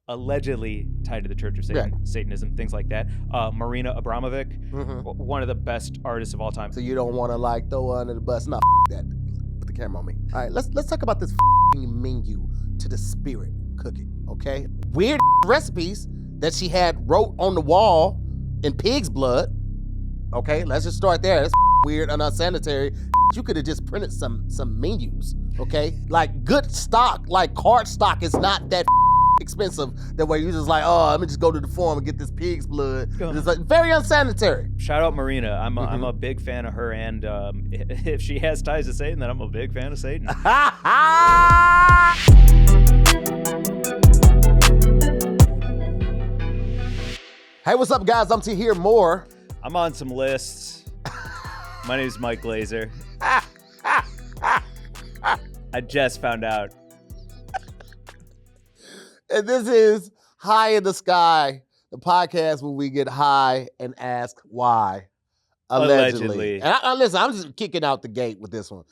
allegedly tied to the Church of Satan, Satanism, things like that. Marina Abramovic, one of the best artists of all time. So you don't want to like throw her under the bus? No, that. Put the camera on me. All right, let's talk about this menu to the spirit cooking. Okay, weird recipes that she had wrote on the wall in pig's blood. Okay, let's just start there. That's weird and unsanitary. You could have just printed some menus. Okay, like good stock, like card stock is not that expensive. That way you just like, oh, let me just go to the farm and get this pig's blood. It's like very unsanitary. Shout out Marina. I'm a big fan of her, and if she has ties to Satan, then I'm a big fan of Satan. Hey, what's up, guys? I'm Tahir Moore. I'm on some lists. My name's Mike Glazer. I just found out. And this is High in the Sky, the podcast where we get high and ask why. Allegedly. And listen, I'm just kicking out the gate with this one.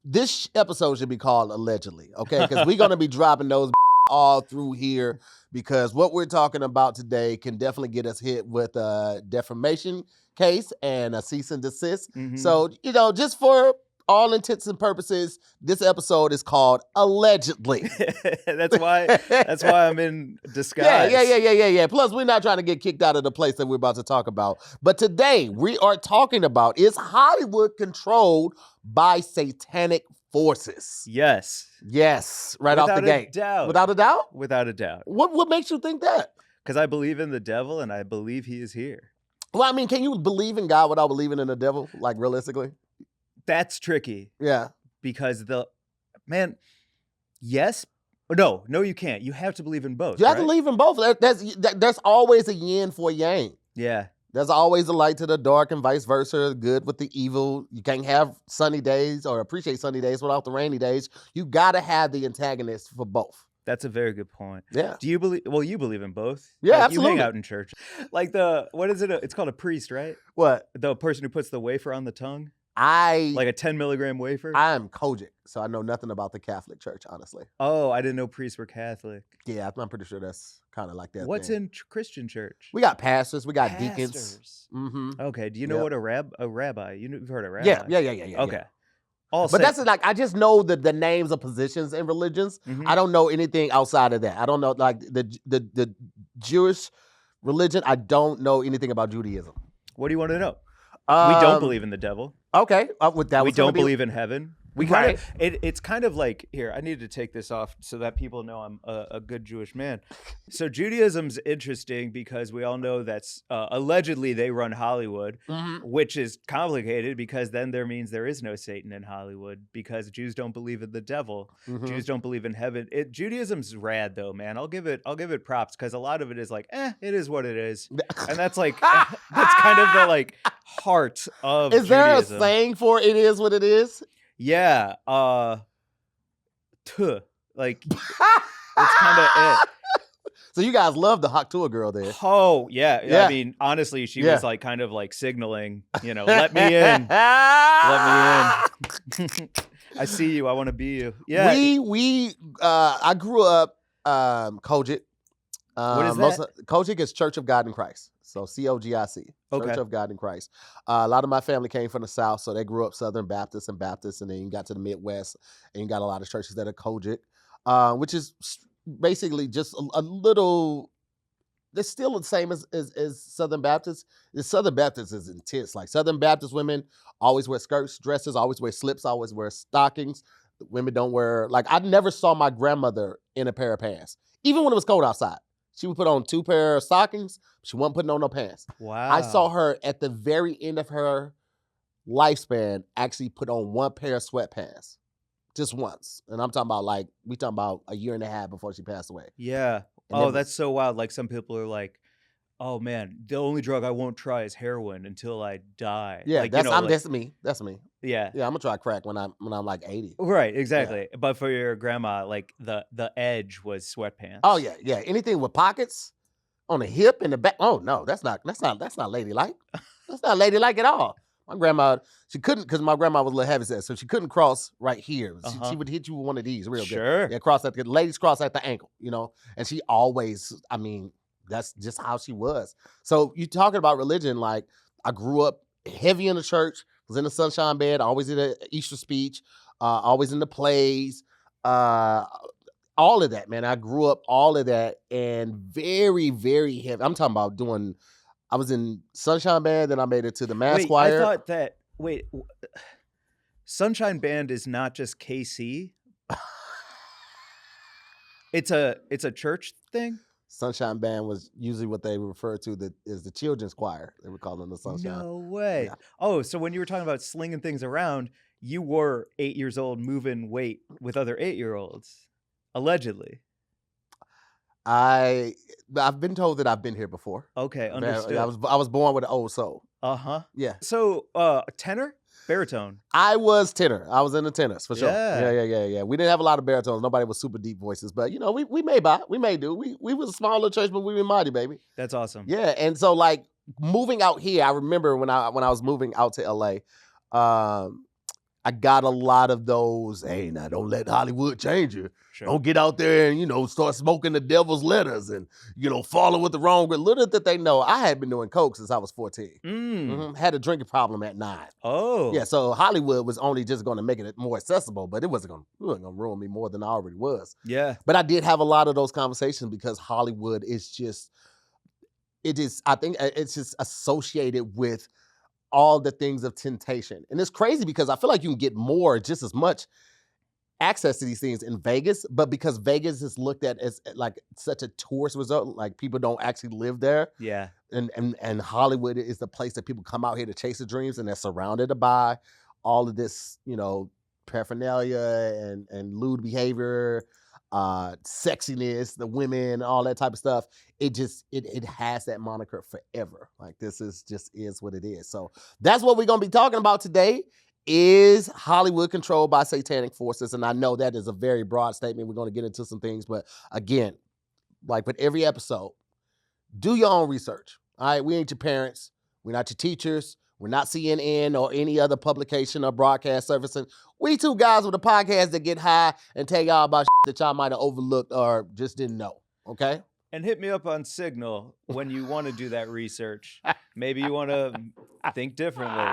This episode should be called Allegedly, okay? Because we're going to be dropping those all through here, because what we're talking about today can definitely get us hit with a defamation case and a cease and desist. So, just for all intents and purposes, this episode is called Allegedly. That's why I'm in disguise. Yeah. Plus, we're not trying to get kicked out of the place that we're about to talk about. But today, we are talking about, is Hollywood controlled by satanic forces? Yes. Right off the gate. Without a doubt? Without a doubt. What makes you think that? Because I believe in the devil and I believe he is here. Well, I mean, can you believe in God without believing in the devil? Like, realistically? That's tricky. Yeah. Because yes. No, you can't. You have to believe in both. You have to believe in both. There's always a yin for yang. Yeah. There's always a light to the dark and vice versa, good with the evil. You can't have sunny days or appreciate sunny days without the rainy days. You got to have the antagonist for both. That's a very good point. Yeah. Do you believe? Well, you believe in both. Yeah, like, absolutely. You hang out in church. Like what is it? It's called a priest, right? What? The person who puts the wafer on the tongue? Like a 10 milligram wafer? I'm Kojic, so I know nothing about the Catholic Church, honestly. Oh, I didn't know priests were Catholic. Yeah, I'm pretty sure that's kind of like that. What's in Christian church? We got pastors, we got deacons. Okay, do you know what a rabbi? You've heard of rabbi? Yeah. Okay. But that's like, I just know the names of positions in religions. I don't know anything outside of that. I don't know, like the Jewish religion, I don't know anything about Judaism. What do you want to know? We don't believe in the devil. Okay. We don't believe in heaven. It's kind of like, here, I need to take this off so that people know I'm a good Jewish man. So Judaism's interesting because we all know that's allegedly they run Hollywood, which is complicated because then there means there is no Satan in Hollywood because Jews don't believe in the devil. Jews don't believe in heaven. Judaism's rad though, man. I'll give it props because a lot of it is like, it is what it is. And that's like, that's kind of the like heart of Judaism. Is there a saying for it is what it is? Yeah, like that's kind of it. So you guys love the Haktua girl there. Oh yeah. I mean, honestly, she was like kind of like signaling, let me in, let me in. I see you. I want to be you. Yeah. I grew up Kojic. What is that? Kojic is Church of God in Christ. So COGIC, Church of God in Christ. A lot of my family came from the South, so they grew up Southern Baptist, and then you got to the Midwest, and you got a lot of churches that are Kojic, which is basically just a little. They're still the same as Southern Baptist. The Southern Baptist is intense. Like Southern Baptist women always wear skirts, dresses, always wear slips, always wear stockings. Women don't wear, like, I never saw my grandmother in a pair of pants, even when it was cold outside. She would put on 2 pair of stockings. She wasn't putting on no pants. Wow. I saw her at the very end of her lifespan actually put on 1 pair of sweatpants. Just once. And I'm talking about we talking about a year and a half before she passed away. Yeah. That's so wild. Like some people are like, oh man, the only drug I won't try is heroin until I die. Yeah, like, that's me. That's me. Yeah. Yeah, I'm gonna try crack when I'm like 80. Right, exactly. Yeah. But for your grandma, like the edge was sweatpants. Oh yeah. Anything with pockets on the hip and the back. Oh no, that's not ladylike. That's not ladylike at all. My grandma, she couldn't, because my grandma was a little heavy set, so she couldn't cross right here. She would hit you with one of these real good. Yeah, cross at the ladies cross at the ankle, you know. And she always, I mean, that's just how she was. So you talking about religion, like I grew up heavy in the church, was in the sunshine bed, always in the Easter speech, always in the plays, all of that, man. I grew up all of that, and very, very heavy. I'm talking about I was in Sunshine Band, then I made it to the Mass Choir. I thought that, Sunshine Band is not just KC. It's a church thing? Sunshine Band was usually what they refer to as the children's choir. They would call them the Sunshine. No way. Yeah. Oh, so when you were talking about slinging things around, you were 8 years old moving weight with other 8-year-olds, allegedly. I've been told that I've been here before. Okay, understood. I was born with an old soul. Yeah. So, tenor, baritone. I was tenor. I was in the tenors for sure. Yeah. Yeah. We didn't have a lot of baritones. Nobody was super deep voices, but you know, we made by. We made do. We was a small little church, but we were mighty, baby. That's awesome. Yeah, and so like moving out here, I remember when I was moving out to LA, I got a lot of those, hey, now don't let Hollywood change you. Sure. Don't get out there and, you know, start smoking the devil's letters and, you know, follow with the wrong. Little did they know, I had been doing coke since I was 14. Had a drinking problem at 9. Oh. Yeah, so Hollywood was only just going to make it more accessible, but it wasn't going to ruin me more than I already was. Yeah. But I did have a lot of those conversations because Hollywood is just, I think it's just associated with all the things of temptation. And it's crazy because I feel like you can get just as much access to these things in Vegas, but because Vegas is looked at as like such a tourist resort, like people don't actually live there. Yeah. And Hollywood is the place that people come out here to chase their dreams, and they're surrounded by all of this, you know, paraphernalia and lewd behavior, sexiness, the women, all that type of stuff. It has that moniker forever. Like this is what it is. So that's what we're gonna be talking about today. Is Hollywood controlled by satanic forces? And I know that is a very broad statement. We're gonna get into some things, but again, like with every episode, do your own research. All right, we ain't your parents. We're not your teachers. We're not CNN or any other publication or broadcast service. We two guys with a podcast that get high and tell y'all about shit that y'all might have overlooked or just didn't know, okay? And hit me up on Signal when you want to do that research. Maybe you want to think differently.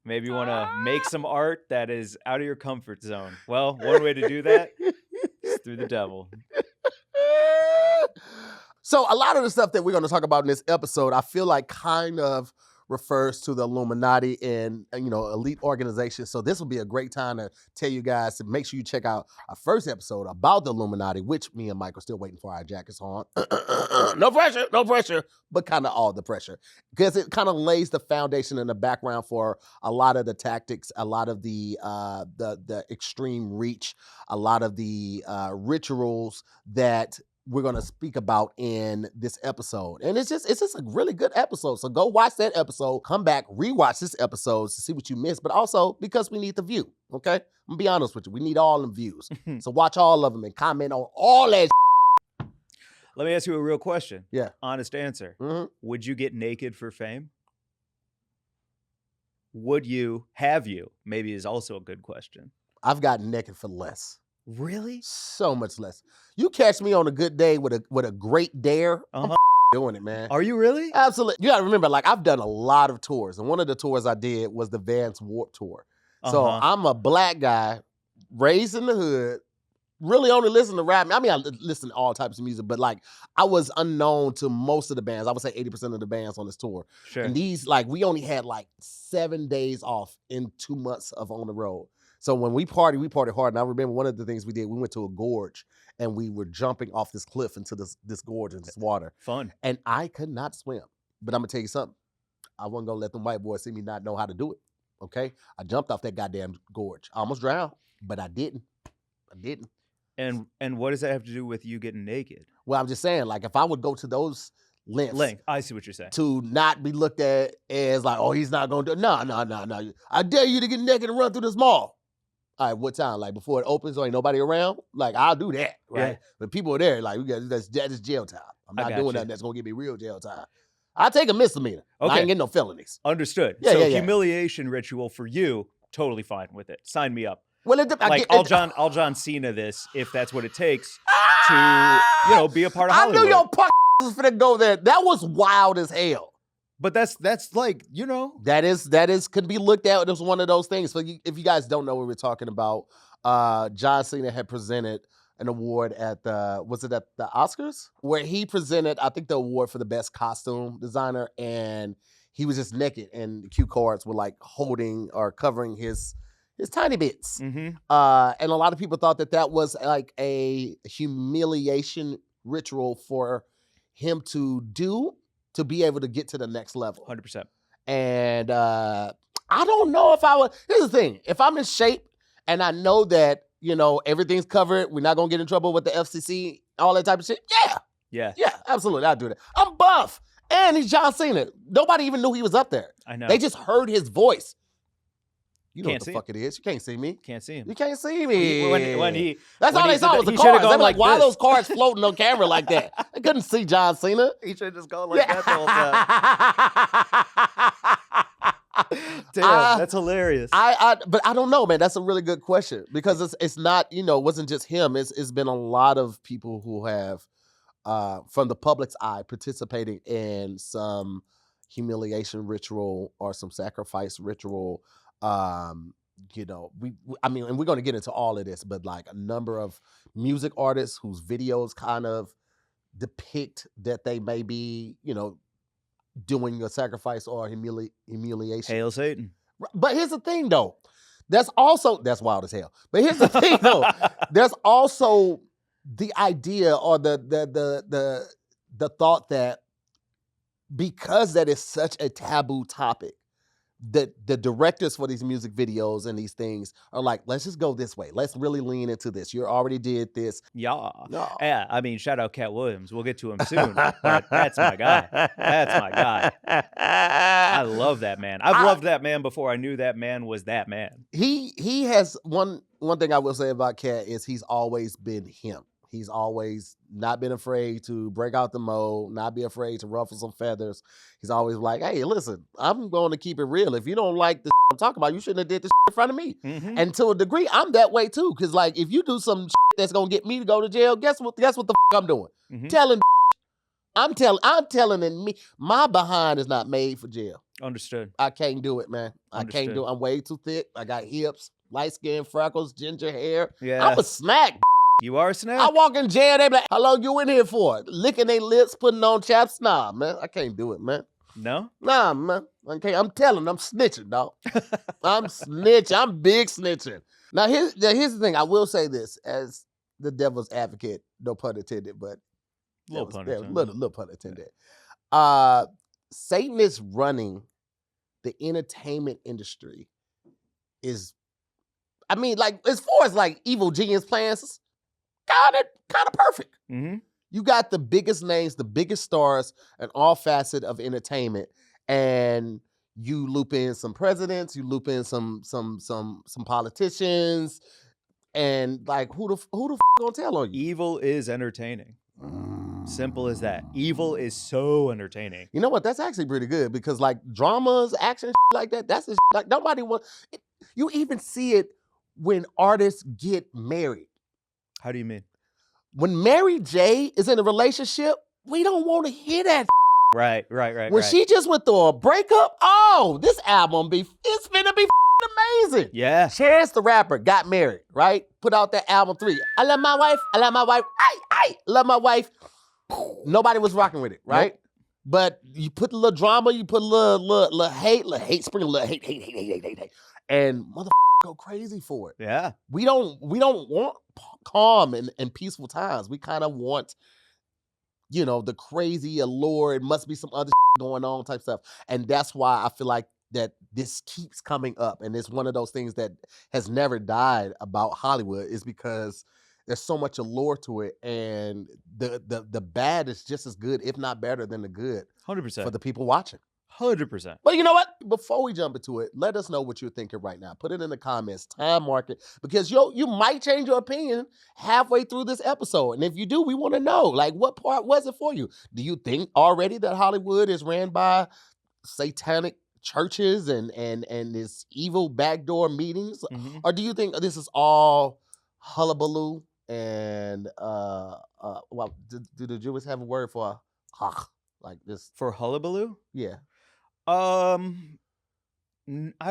Maybe you want to make some art that is out of your comfort zone. Well, one way to do that is through the devil. So a lot of the stuff that we're going to talk about in this episode, I feel like kind of refers to the Illuminati and, you know, elite organizations. So this will be a great time to tell you guys to make sure you check out our first episode about the Illuminati, which me and Mike are still waiting for our jackets on. No pressure, but kind of all the pressure. Because it kind of lays the foundation and the background for a lot of the tactics, a lot of the extreme reach, a lot of the rituals that we're going to speak about in this episode. And it's just a really good episode. So go watch that episode, come back, rewatch this episode to see what you missed, but also because we need the view, okay? I'm going to be honest with you. We need all the views. So watch all of them and comment on all that shit. Let me ask you a real question. Yeah. Honest answer. Would you get naked for fame? Would you? Have you? Maybe is also a good question. I've gotten naked for less. Really? So much less. You catch me on a good day with a great dare, I'm doing it, man. Are you really? Absolutely. You gotta remember, like, I've done a lot of tours, and one of the tours I did was the Vans Warped Tour. So I'm a black guy, raised in the hood, really only listen to rap. I mean, I listen to all types of music, but like, I was unknown to most of the bands. I would say 80% of the bands on this tour. Sure. And these, like, we only had like 7 days off in 2 months of on the road. So when we party hard. And I remember one of the things we did, we went to a gorge and we were jumping off this cliff into this gorge and this water. Fun. And I could not swim. But I'm going to tell you something. I wasn't going to let them white boys see me not know how to do it. Okay? I jumped off that goddamn gorge. I almost drowned, but I didn't. And what does that have to do with you getting naked? Well, I'm just saying, like, if I would go to those lengths. I see what you're saying. To not be looked at as like, oh, he's not going to do it. No. I dare you to get naked and run through this mall. All right, what time? Like before it opens or ain't nobody around? Like, I'll do that, right? Yeah. But people are there, like, that's jail time. I'm not doing nothing that's gonna give me real jail time. I take a misdemeanor. Okay. I ain't getting no felonies. Understood. Yeah, so yeah, yeah. humiliation ritual for you, totally fine with it. Sign me up. Well, I'll John Cena this if that's what it takes to, be a part of Hollywood. I knew your punk was finna go there. That was wild as hell. But that's like, That is could be looked at as one of those things. So if you guys don't know what we're talking about, John Cena had presented an award at the Oscars? Where he presented, I think, the award for the best costume designer, and he was just naked, and the cue cards were like holding or covering his tiny bits. Mm-hmm. And a lot of people thought that was like a humiliation ritual for him to do to be able to get to the next level. 100%. And I don't know if I would. Here's the thing. If I'm in shape and I know that, everything's covered, we're not going to get in trouble with the FCC, all that type of shit. Yeah, absolutely. I'll do that. I'm buff. And he's John Cena. Nobody even knew he was up there. I know. They just heard his voice. You know Can't what the see fuck it is. You can't see me. Can't see him. You can't see me. That's all they saw was the cards. They were like, why are those cards floating on camera like that? They couldn't see John Cena. He should have just gone like that the whole time. Damn, that's hilarious. But I don't know, man. That's a really good question because it's not, it wasn't just him. It's been a lot of people who have, from the public's eye, participating in some humiliation ritual or some sacrifice ritual. And we're going to get into all of this, but like a number of music artists whose videos kind of depict that they may be, doing a sacrifice or humiliation. Hail Satan. But here's the thing, though. That's wild as hell. But here's the thing, though. There's also the idea or the thought that because that is such a taboo topic, that the directors for these music videos and these things are like, let's just go this way. Let's really lean into this. You already did this. Yeah. No. Yeah. I mean, shout out Katt Williams. We'll get to him soon. But that's my guy. That's my guy. I love that man. I've loved that man before I knew that man was that man. He has one thing I will say about Katt is he's always been him. He's always not been afraid to break out the mold, not be afraid to ruffle some feathers. He's always like, hey, listen, I'm going to keep it real. If you don't like the I'm talking about, you shouldn't have did this in front of me. Mm-hmm. And to a degree, I'm that way too. Because like, if you do some that's going to get me to go to jail, guess what the I'm doing? Mm-hmm. I'm telling and me, my behind is not made for jail. Understood. I can't do it, man. I can't do it. I'm way too thick. I got hips, light skin, freckles, ginger hair. Yeah. I'm a snack. You are a snack? I walk in jail, they be like, how long you in here for? Licking their lips, putting on chaps? Nah, man. I can't do it, man. No? Nah, man. Okay, I'm telling, I'm snitching, dog. I'm snitching. I'm big snitching. Now, here's the thing. I will say this as the devil's advocate, no pun intended, but little pun intended. Satan is running the entertainment industry as far as like evil genius plans, kind of perfect. Mm-hmm. You got the biggest names, the biggest stars, and all facet of entertainment, and you loop in some presidents, you loop in some politicians, and like who the gonna tell on you? Evil is entertaining. Simple as that. Evil is so entertaining. You know what? That's actually pretty good because like dramas, action like that, that's like nobody wants. You even see it when artists get married. How do you mean? When Mary J is in a relationship, we don't want to hear that. Right. When she just went through a breakup, this album it's finna be amazing. Yeah. Chance the Rapper got married, right? Put out that album 3. I love my wife. I love my wife. Nobody was rocking with it, right? Nope. But you put a little drama, you put a little hate, spring a little hate. And motherfuckers go crazy for it. Yeah. We don't want calm and peaceful times. We kind of want, the crazy allure. It must be some other going on type stuff. And that's why I feel like that this keeps coming up. And it's one of those things that has never died about Hollywood is because there's so much allure to it. And the bad is just as good, if not better than the good. 100%. For the people watching. 100%. But you know what? Before we jump into it, let us know what you're thinking right now. Put it in the comments, time mark it, because you might change your opinion halfway through this episode. And if you do, we want to know, like, what part was it for you? Do you think already that Hollywood is ran by satanic churches and this evil backdoor meetings? Or do you think this is all hullabaloo and well, do the Jews have a word for like this? For hullabaloo? Yeah. I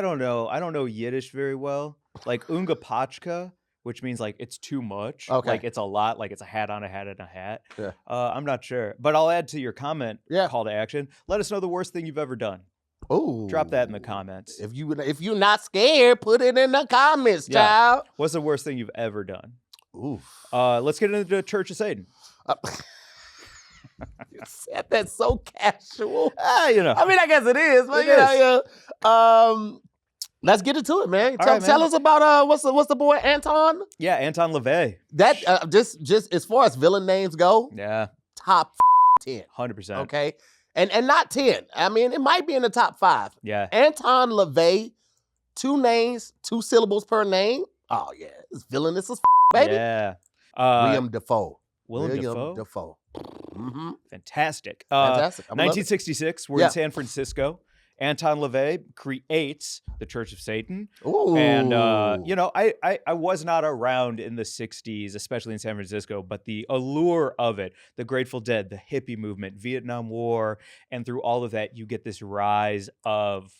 don't know. I don't know Yiddish very well. Like ungepachka, which means like it's too much. Okay. Like it's a lot. Like it's a hat on a hat and a hat. Yeah. I'm not sure. But I'll add to your comment call to action. Let us know the worst thing you've ever done. Ooh. Drop that in the comments. If you're not scared, put it in the comments, child. What's the worst thing you've ever done? Ooh. Let's get into the Church of Satan. You said that so casual. You know. I mean, I guess it is, but let's get into it, man. Tell us about what's the boy Anton? Yeah, Anton LaVey. That just as far as villain names go, top 10, 100%. Okay, and not 10. I mean, it might be in the top 5. Yeah, Anton LaVey, 2 names, 2 syllables per name. Oh yeah, it's villainous as baby. Yeah, William Dafoe. William Dafoe. Mm-hmm. Fantastic. Fantastic. 1966, we're in San Francisco. Anton LaVey creates the Church of Satan. Ooh. And, I was not around in the 60s, especially in San Francisco, but the allure of it, the Grateful Dead, the hippie movement, Vietnam War, and through all of that, you get this rise of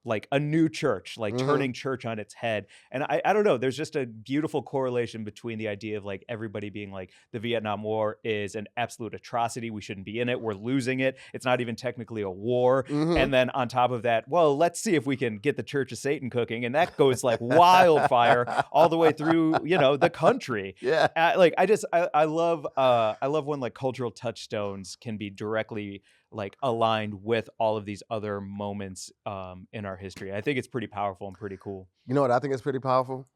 like a new church, like turning church on its head. And I don't know, there's just a beautiful correlation between the idea of like everybody being like the Vietnam War is an absolute atrocity. We shouldn't be in it. We're losing it. It's not even technically a war. And then on top of that, well, let's see if we can get the Church of Satan cooking. And that goes like wildfire all the way through, the country. Yeah. I love when like cultural touchstones can be directly like aligned with all of these other moments in our history. I think it's pretty powerful and pretty cool. You know what I think is pretty powerful?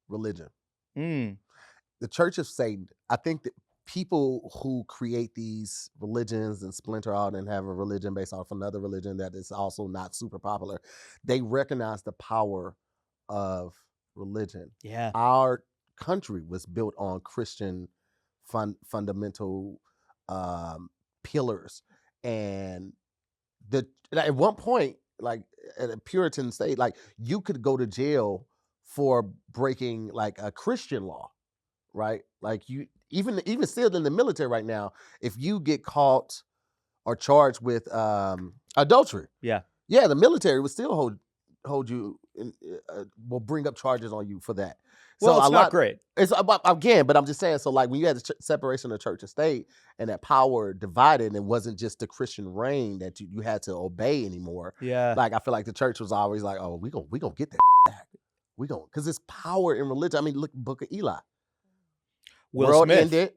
Religion. The Church of Satan. I think that people who create these religions and splinter out and have a religion based off another religion that is also not super popular, they recognize the power of religion. Yeah. Our country was built on Christian fundamental pillars. And at one point, like at a Puritan state, like you could go to jail for breaking like a Christian law, right? Like you even still in the military right now, if you get caught or charged with adultery, the military will still hold you and will bring up charges on you for that. Well, it's not great. It's again, but I'm just saying. So, like when you had the separation of church and state, and that power divided, and it wasn't just the Christian reign that you had to obey anymore. Yeah. Like I feel like the church was always like, oh, we gonna get that back. We gonna, because it's power in religion. I mean, look, Book of Eli. Will Smith. Ended.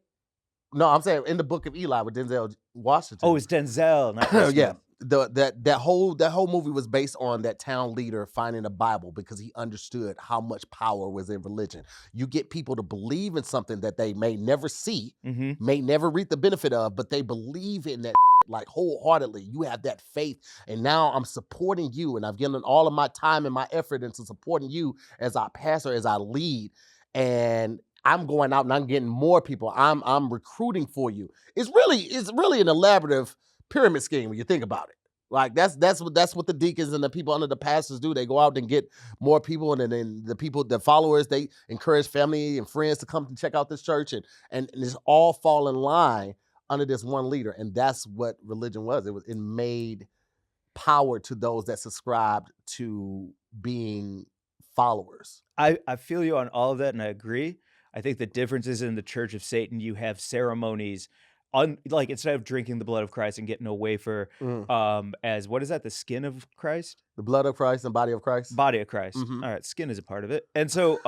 No, I'm saying in the Book of Eli with Denzel Washington. Oh, it's Denzel. Not Will Smith. Yeah. That whole movie was based on that town leader finding a Bible because he understood how much power was in religion. You get people to believe in something that they may never see, may never reap the benefit of, but they believe in that like wholeheartedly. You have that faith, and now I'm supporting you, and I've given all of my time and my effort into supporting you as our pastor, as I lead, and I'm going out and I'm getting more people. I'm recruiting for you. It's really an elaborative pyramid scheme when you think about it. Like that's what the deacons and the people under the pastors do. They go out and get more people, and then the followers, they encourage family and friends to come and check out this church, and it's all fall in line under this one leader. And that's what religion was. It made power to those that subscribed to being followers. I feel you on all of that, and I agree. I think the difference is in the Church of Satan, you have ceremonies. Like instead of drinking the blood of Christ and getting a wafer, as what is that? The skin of Christ, the blood of Christ and body of Christ. Body of Christ. All right, skin is a part of it, and so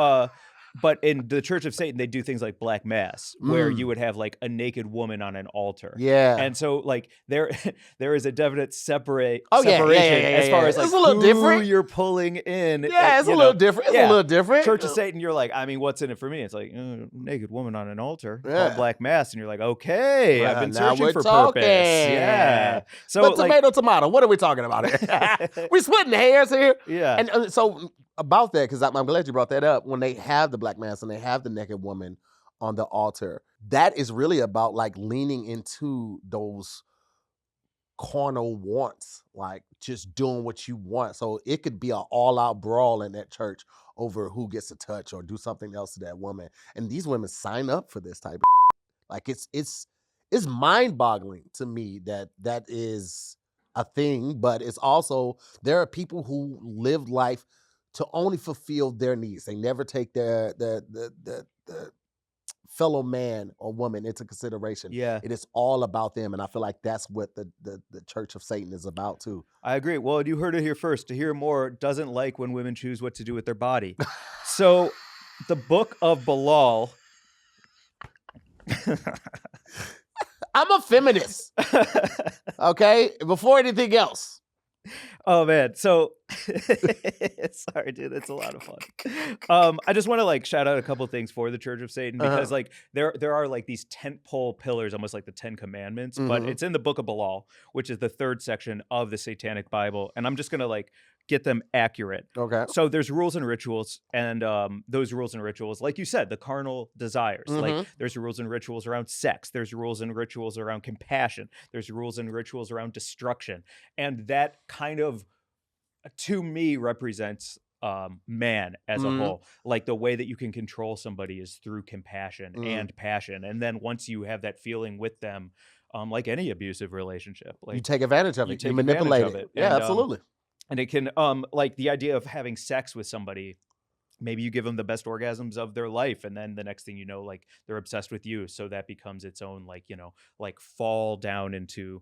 But in the Church of Satan, they do things like Black Mass, where you would have like a naked woman on an altar. Yeah. And so like there is a definite separation as far as like it's a little who different. you're pulling in. Yeah, it's a little different. It's a little different. Church of Satan, you're like, I mean, what's in it for me? It's like naked woman on an altar called Black Mass, and you're like, okay, I've been searching for purpose. Yeah. So but tomato, what are we talking about here? We're splitting hairs here. Yeah. And so about that, because I'm glad you brought that up. When they have the Black Mass and they have the naked woman on the altar, that is really about like leaning into those carnal wants, like just doing what you want. So it could be an all-out brawl in that church over who gets to touch or do something else to that woman. And these women sign up for this type of like it's mind-boggling to me that is a thing, but it's also there are people who live life to only fulfill their needs. They never take the fellow man or woman into consideration. Yeah. It is all about them. And I feel like that's what the Church of Satan is about too. I agree. Well, you heard it here first. Tahir Moore doesn't like when women choose what to do with their body. So the Book of Bilal. I'm a feminist. Okay? Before anything else. Oh man, so sorry, dude, that's a lot of fun. I just want to like shout out a couple things for the Church of Satan because like there are like these tentpole pillars, almost like the 10 Commandments, but it's in the Book of Bilal, which is the 3rd section of the Satanic Bible, and I'm just gonna like get them accurate. Okay. So there's rules and rituals, and those rules and rituals, like you said, the carnal desires. Like there's rules and rituals around sex. There's rules and rituals around compassion. There's rules and rituals around destruction, and that kind of, to me, represents man as a whole. Like the way that you can control somebody is through compassion and passion, and then once you have that feeling with them, like any abusive relationship, like you take advantage of it. You manipulate it. Yeah, absolutely. And it can, like the idea of having sex with somebody, maybe you give them the best orgasms of their life, and then the next thing you know, like they're obsessed with you. So that becomes its own, like, you know, like fall down into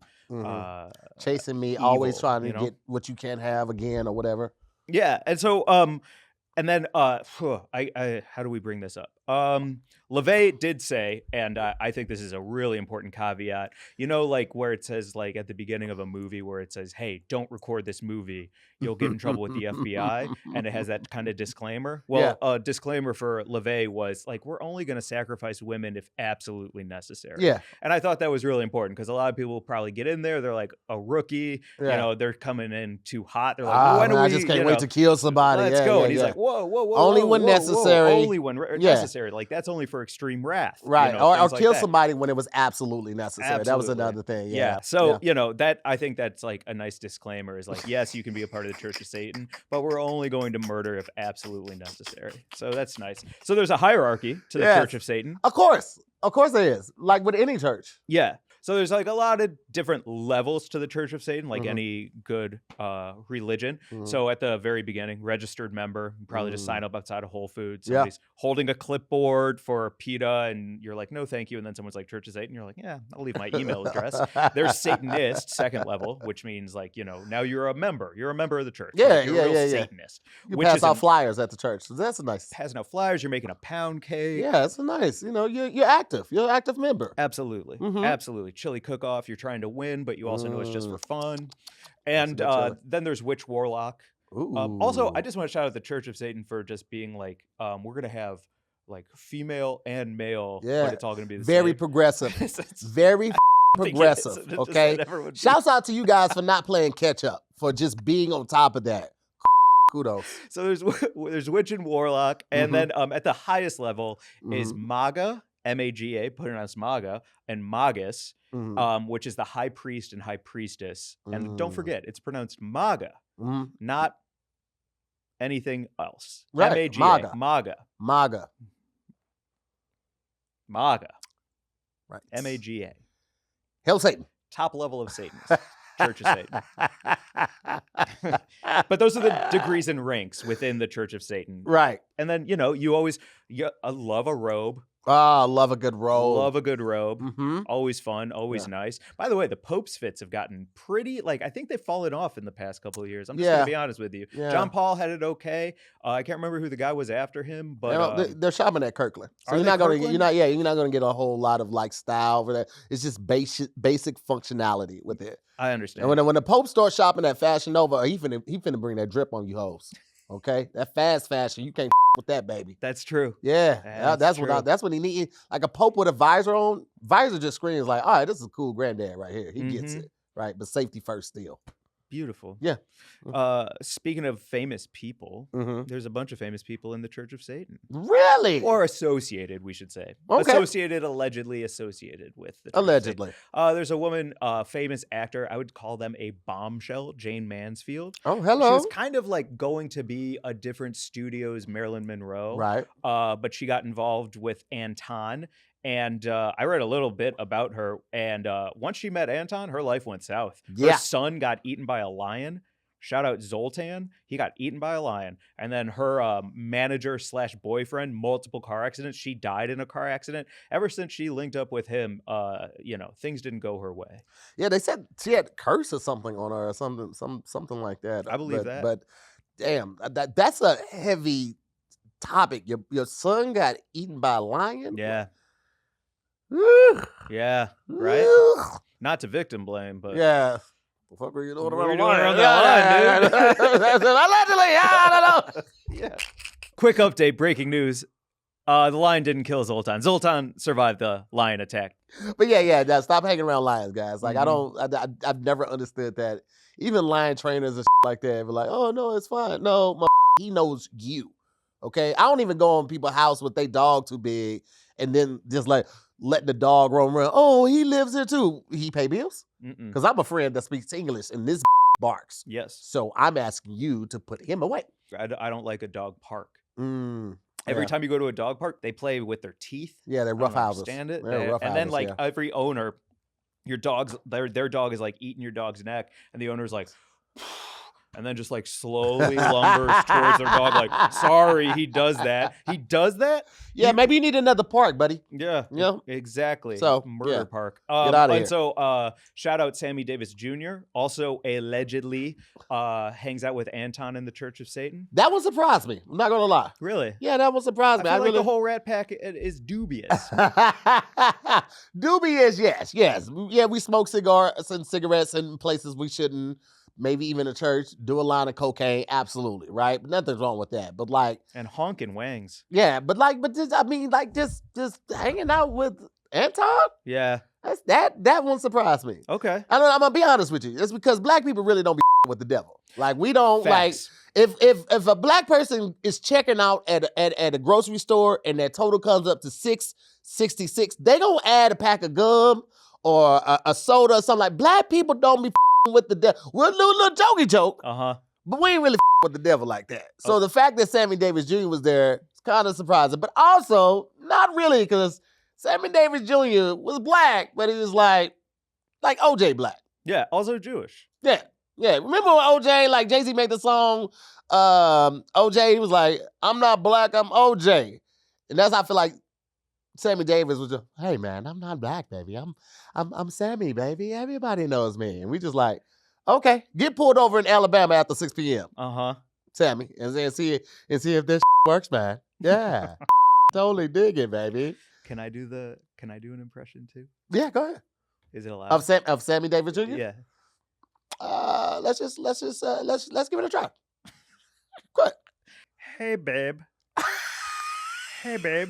chasing me, evil, always trying to get what you can't have again or whatever. Yeah. And so, and then, how do we bring this up? LaVey did say, and I think this is a really important caveat, you know, like where it says, like at the beginning of a movie where it says, hey, don't record this movie, you'll get in trouble with the FBI. And it has that kind of disclaimer. Well, a disclaimer for LaVey was like, we're only going to sacrifice women if absolutely necessary. Yeah. And I thought that was really important because a lot of people will probably get in there. They're like a rookie, you know, they're coming in too hot. They're like, when I just can't wait to kill somebody. Let's go. And he's like, whoa. Only when necessary. Only when necessary. Like that's only for extreme wrath. Right. You know, or kill like somebody when it was absolutely necessary. Absolutely. That was another thing. Yeah. So, you know, that I think that's like a nice disclaimer is like, yes, you can be a part of the Church of Satan, but we're only going to murder if absolutely necessary. So that's nice. So there's a hierarchy to the Church of Satan. Of course there is. Like with any church. Yeah. So there's like a lot of different levels to the Church of Satan, like any good religion. So at the very beginning, registered member, you probably just sign up outside of Whole Foods. Somebody's holding a clipboard for PETA, and you're like, no, thank you. And then someone's like, Church of Satan. You're like, yeah, I'll leave my email address. There's Satanist, second level, which means like, you know, now you're a member. You're a member of the church. Yeah, like, you're a real Satanist. You pass out flyers at the church. So that's a nice. Passing out flyers. You're making a pound cake. Yeah, it's a nice. You know, you're active. You're an active member. Absolutely. Absolutely. Chili cook-off. You're trying to win, but you also know it's just for fun. And then there's Witch Warlock. Also, I just want to shout out the Church of Satan for just being like, we're going to have like female and male, but it's all going to be the very same. Progressive. Very progressive. Okay. Shouts out to you guys for not playing catch up, for just being on top of that. Kudos. So there's Witch and Warlock, and then at the highest level is Maga, M-A-G-A, pronounced Maga, and Magus, which is the high priest and high priestess. And don't forget, it's pronounced Maga, not anything else. Right. M-A-G-A. Maga. Right. M-A-G-A. Hail Satan. Top level of Satanist. Church of Satan. But those are the degrees and ranks within the Church of Satan. Right. And then, you know, you love a robe. Ah, love a good robe. Love a good robe. Mm-hmm. Always fun, always nice. By the way, the Pope's fits have gotten pretty, I think they've fallen off in the past couple of years. I'm just going to be honest with you. Yeah. John Paul had it okay. I can't remember who the guy was after him, but they're shopping at Kirkland. So you're not going to get a whole lot of style for that. It's just basic functionality with it. I understand. And when the Pope starts shopping at Fashion Nova, he finna bring that drip on you hoes. Okay? That fast fashion, you can't with that, baby. That's true. Yeah. That's what he needs. Like a Pope with a visor on. Visor just screams all right, this is a cool granddad right here. He gets it. Right? But safety first still. Beautiful. Yeah. Speaking of famous people, there's a bunch of famous people in the Church of Satan. Really? Or associated, we should say. Okay. Allegedly associated with the Church allegedly. of Satan. There's a woman, famous actor. I would call them a bombshell, Jane Mansfield. Oh, hello. She was kind of going to be a different studio's Marilyn Monroe. Right. But she got involved with Anton. And I read a little bit about her, and once she met Anton, her life went south. Her son got eaten by a lion. Shout out Zoltan. He got eaten by a lion. And then her manager/boyfriend, multiple car accidents. She died in a car accident. Ever since she linked up with him, things didn't go her way. Yeah, they said she had curse or something on her or something like that. I believe that. But damn, that's a heavy topic. Your son got eaten by a lion? Yeah. Yeah, right? Not to victim blame, but... Yeah. The fuck are you doing around the line, dude? Allegedly, I don't know. Yeah. Quick update, breaking news. The lion didn't kill Zoltan. Zoltan survived the lion attack. But yeah, stop hanging around lions, guys. I've never understood that. Even lion trainers and like that be like, oh, no, it's fine. No, he knows you, okay? I don't even go on people's house with their dog too big and then just let the dog roam around. Oh, he lives here too. He pay bills? Because I'm a friend that speaks English and this barks. Yes. So I'm asking you to put him away. I don't like a dog park. Every time you go to a dog park, they play with their teeth. Yeah, they're rough houses. Understand it? And then every owner, your dog's their dog is eating your dog's neck, and the owner's like. And then just slowly lumbers towards their dog sorry, he does that. He does that? Yeah, maybe you need another park, buddy. Yeah. Yeah. Exactly. So, Murder park. Get out of here. And so shout out Sammy Davis Jr. Also allegedly hangs out with Anton in the Church of Satan. That would surprise me. I'm not going to lie. Really? Yeah, that would surprise me. I feel like the whole rat pack is dubious. Dubious, yes. Yeah, we smoke cigars and cigarettes in places we shouldn't. Maybe even a church, do a line of cocaine, absolutely, right? But nothing's wrong with that. But and honking wangs. Yeah, but just hanging out with Anton? Yeah. That won't surprise me. Okay. I'm gonna be honest with you. It's because black people really don't be with the devil. We don't Facts. if a black person is checking out at a grocery store and their total comes up to $6.66, they gonna add a pack of gum or a soda or something. Black people don't be with the devil. We'll do a little jokey joke, but we ain't really with the devil like that. So the fact that Sammy Davis Jr. was there is kind of surprising, but also not really, because Sammy Davis Jr. was black, but he was like OJ black. Yeah, also Jewish. Yeah. Remember when OJ, Jay-Z made the song, OJ, he was like, I'm not black, I'm OJ. And that's how I feel like Sammy Davis was just, hey man, I'm not black, baby. I'm Sammy, baby. Everybody knows me. And we just okay, get pulled over in Alabama after 6 p.m. Sammy, and then see if this works, man. Yeah. Totally dig it, baby. Can I do an impression too? Yeah, go ahead. Is it allowed? Of Sammy Davis Jr.? Yeah. Let's give it a try. Go ahead. Hey babe. Hey babe.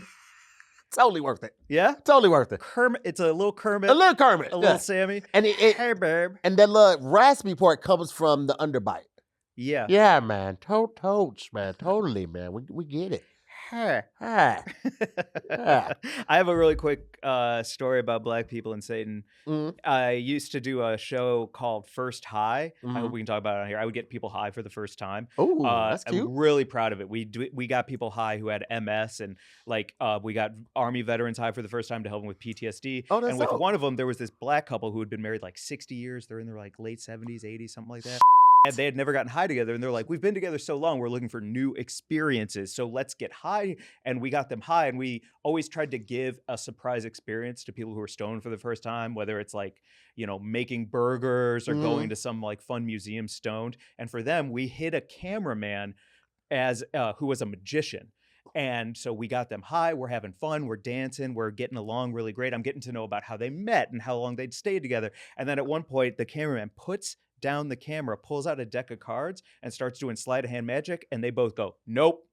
Totally worth it. Yeah? Totally worth it. Kermit. It's a little Kermit. A little Kermit. A little Sammy. And hey babe. And that little raspy part comes from the underbite. Yeah. Yeah, man. Totes, man. Totally, man. We get it. I have a really quick story about black people and Satan. I used to do a show called First High. I hope we can talk about it on here. I would get people high for the first time. Oh, that's cute. I'm really proud of it. We got people high who had MS, and we got Army veterans high for the first time to help them with PTSD. Oh, that's and with dope. one of them, there was this black couple who had been married 60 years. They're in their late 70s, 80s, something like that. and they had never gotten high together. And they're like, we've been together so long, we're looking for new experiences. So let's get high. And we got them high. And we always tried to give a surprise experience to people who are stoned for the first time, whether it's like, making burgers or going to some like fun museum stoned. And for them, we hid a cameraman as who was a magician. And so we got them high. We're having fun. We're dancing. We're getting along really great. I'm getting to know about how they met and how long they'd stayed together. And then at one point, the cameraman puts down the camera, pulls out a deck of cards, and starts doing sleight of hand magic. And they both go, nope.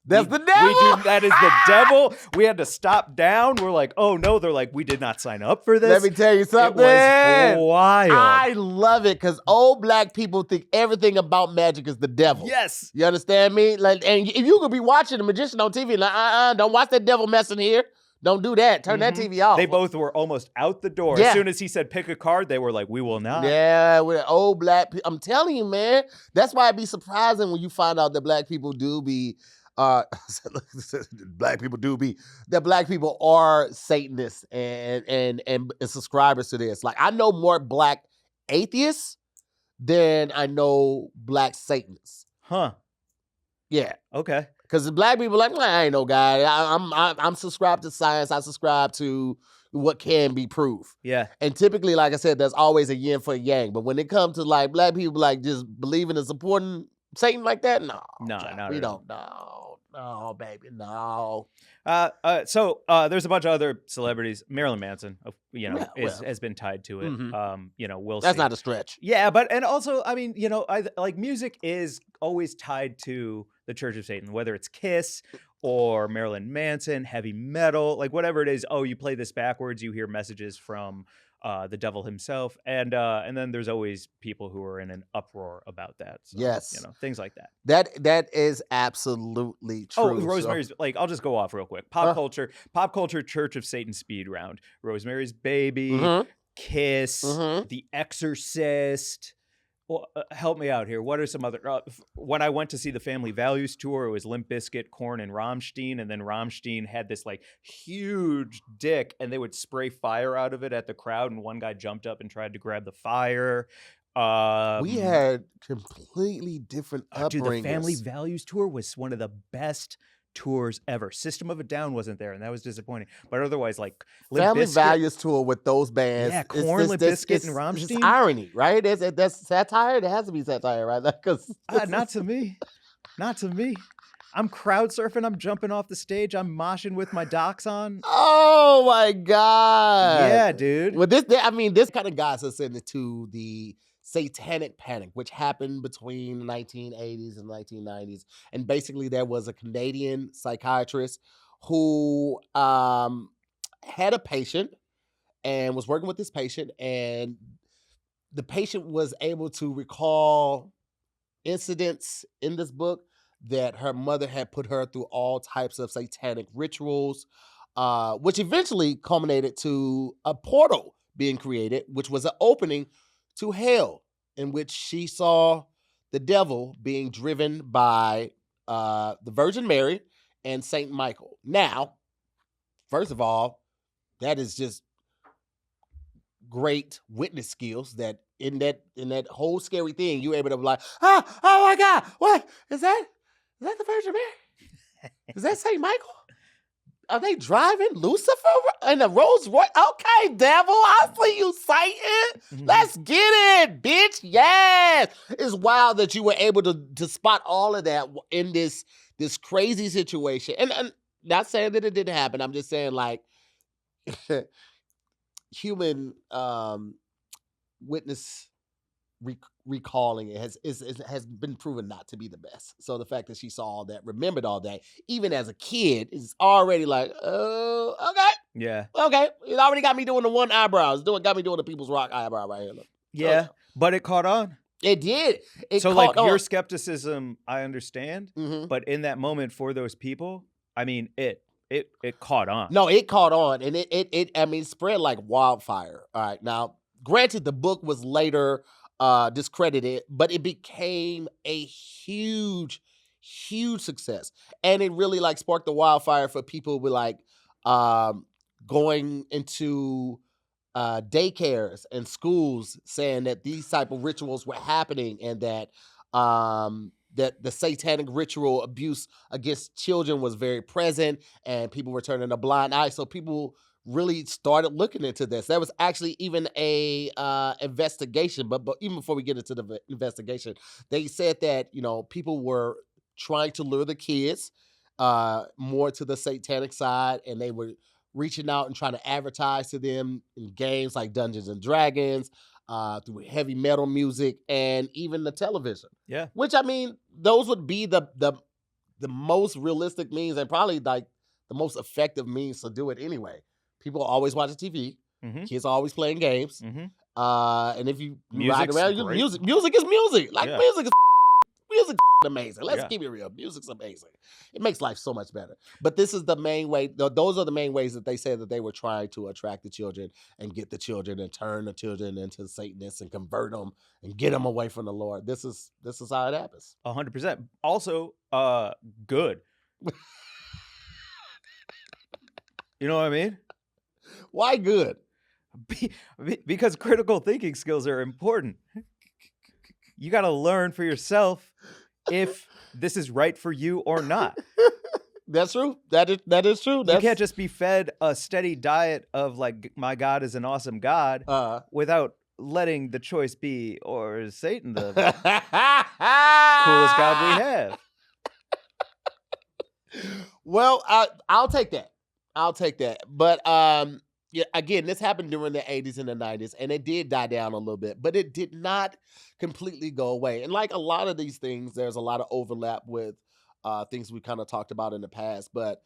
That's the devil. That is the devil. We had to stop down. We're like, oh no. They're like, we did not sign up for this. Let me tell you something. It was wild. I love it because old black people think everything about magic is the devil. Yes. You understand me? Like, and if you could be watching a magician on TV, like, don't watch that devil messing here. Don't do that. Turn that TV off. They both were almost out the door. Yeah. As soon as he said pick a card, they were like, we will not. Yeah, with old black people. I'm telling you, man. That's why it'd be surprising when you find out that black people do be, that black people are Satanists and subscribers to this. Like, I know more black atheists than I know black Satanists. Huh. Yeah. Okay. Because the black people are like, I ain't no guy. I'm subscribed to science. I subscribe to what can be proof. Yeah. And typically, like I said, there's always a yin for a yang. But when it comes to like black people, like just believing and supporting Satan like that, no, we don't. No, baby, no. So there's a bunch of other celebrities. Marilyn Manson, has been tied to it. We'll see. That's not a stretch. Yeah, and also, I mean, like music is always tied to the Church of Satan, whether it's Kiss or Marilyn Manson, heavy metal, like whatever it is. Oh, you play this backwards, you hear messages from the devil himself, and then there's always people who are in an uproar about that. So, yes, things like that. That is absolutely true. Oh, Rosemary's like, I'll just go off real quick. Pop culture, Church of Satan speed round. Rosemary's Baby, Kiss, The Exorcist. Well, help me out here. What are some other? When I went to see the Family Values tour, it was Limp Bizkit, Korn, and Rammstein, and then Rammstein had this like huge dick, and they would spray fire out of it at the crowd, and one guy jumped up and tried to grab the fire. We had completely different upbringings. Dude, the Family Values tour was one of the best tours ever. System of a Down wasn't there, and that was disappointing. But otherwise, like Family Values tour with those bands, Korn, Limp Bizkit, and Rammstein. It's irony, right? That's satire. It has to be satire, right? Because not to me, not to me. I'm crowd surfing. I'm jumping off the stage. I'm moshing with my docs on. Oh my god! Yeah, dude. Well, this kind of guys us into the Satanic Panic, which happened between the 1980s and 1990s. And basically there was a Canadian psychiatrist who had a patient and was working with this patient, and the patient was able to recall incidents in this book that her mother had put her through all types of satanic rituals, which eventually culminated to a portal being created, which was an opening to hell, in which she saw the devil being driven by the Virgin Mary and Saint Michael. Now, first of all, that is just great witness skills that in that whole scary thing, you're able to be like, oh my God, what is that? Is that the Virgin Mary? Is that Saint Michael? Are they driving Lucifer in a Rolls Royce? Okay, devil, I see you, Satan. Let's get it, bitch. Yes. It's wild that you were able to spot all of that in this crazy situation. And not saying that it didn't happen. I'm just saying, like, human witness recalling it has been proven not to be the best. So the fact that she saw all that, remembered all that, even as a kid, is already like, oh, okay. Yeah. Okay. It already got me doing the one eyebrow. Got me doing the people's rock eyebrow right here. Look. Yeah. But it caught on. It did. Your skepticism, I understand. But in that moment for those people, I mean, it caught on. No, it caught on. And it spread like wildfire. All right. Now, granted, the book was later discredited, but it became a huge success, and it really like sparked the wildfire for people with like going into daycares and schools saying that these type of rituals were happening, and that that the satanic ritual abuse against children was very present, and people were turning a blind eye. So people really started looking into this. There was actually even a investigation, but even before we get into the investigation, they said that, you know, people were trying to lure the kids more to the satanic side, and they were reaching out and trying to advertise to them in games like Dungeons and Dragons, through heavy metal music, and even the television. Yeah. Which, I mean, those would be the most realistic means, and probably like the most effective means to do it anyway. People are always watching TV. Mm-hmm. Kids are always playing games. Mm-hmm. And if you ride around, music is music. Like, music is amazing. Let's keep it real. Music's amazing. It makes life so much better. But this is the main way. Those are the main ways that they say that they were trying to attract the children and get the children and turn the children into Satanists and convert them and get them away from the Lord. This is how it happens. 100%. Also, good. You know what I mean? Why good? Because critical thinking skills are important. You got to learn for yourself if this is right for you or not. That's true. That is true. You can't just be fed a steady diet of like, my God is an awesome God, without letting the choice be, or is Satan the coolest God we have? Well, I'll take that. But yeah, again, this happened during the 80s and the 90s, and it did die down a little bit, but it did not completely go away. And like a lot of these things, there's a lot of overlap with things we kind of talked about in the past. But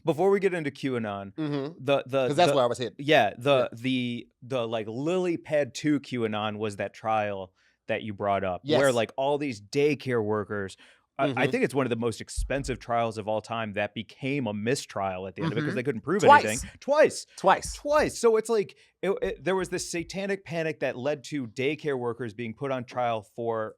before we get into QAnon, because that's where I was hit. Yeah, the like Lily Pad 2 QAnon was that trial that you brought up, where like all these daycare workers. I think it's one of the most expensive trials of all time that became a mistrial at the end of it because they couldn't prove anything. Twice. So it's like there was this satanic panic that led to daycare workers being put on trial for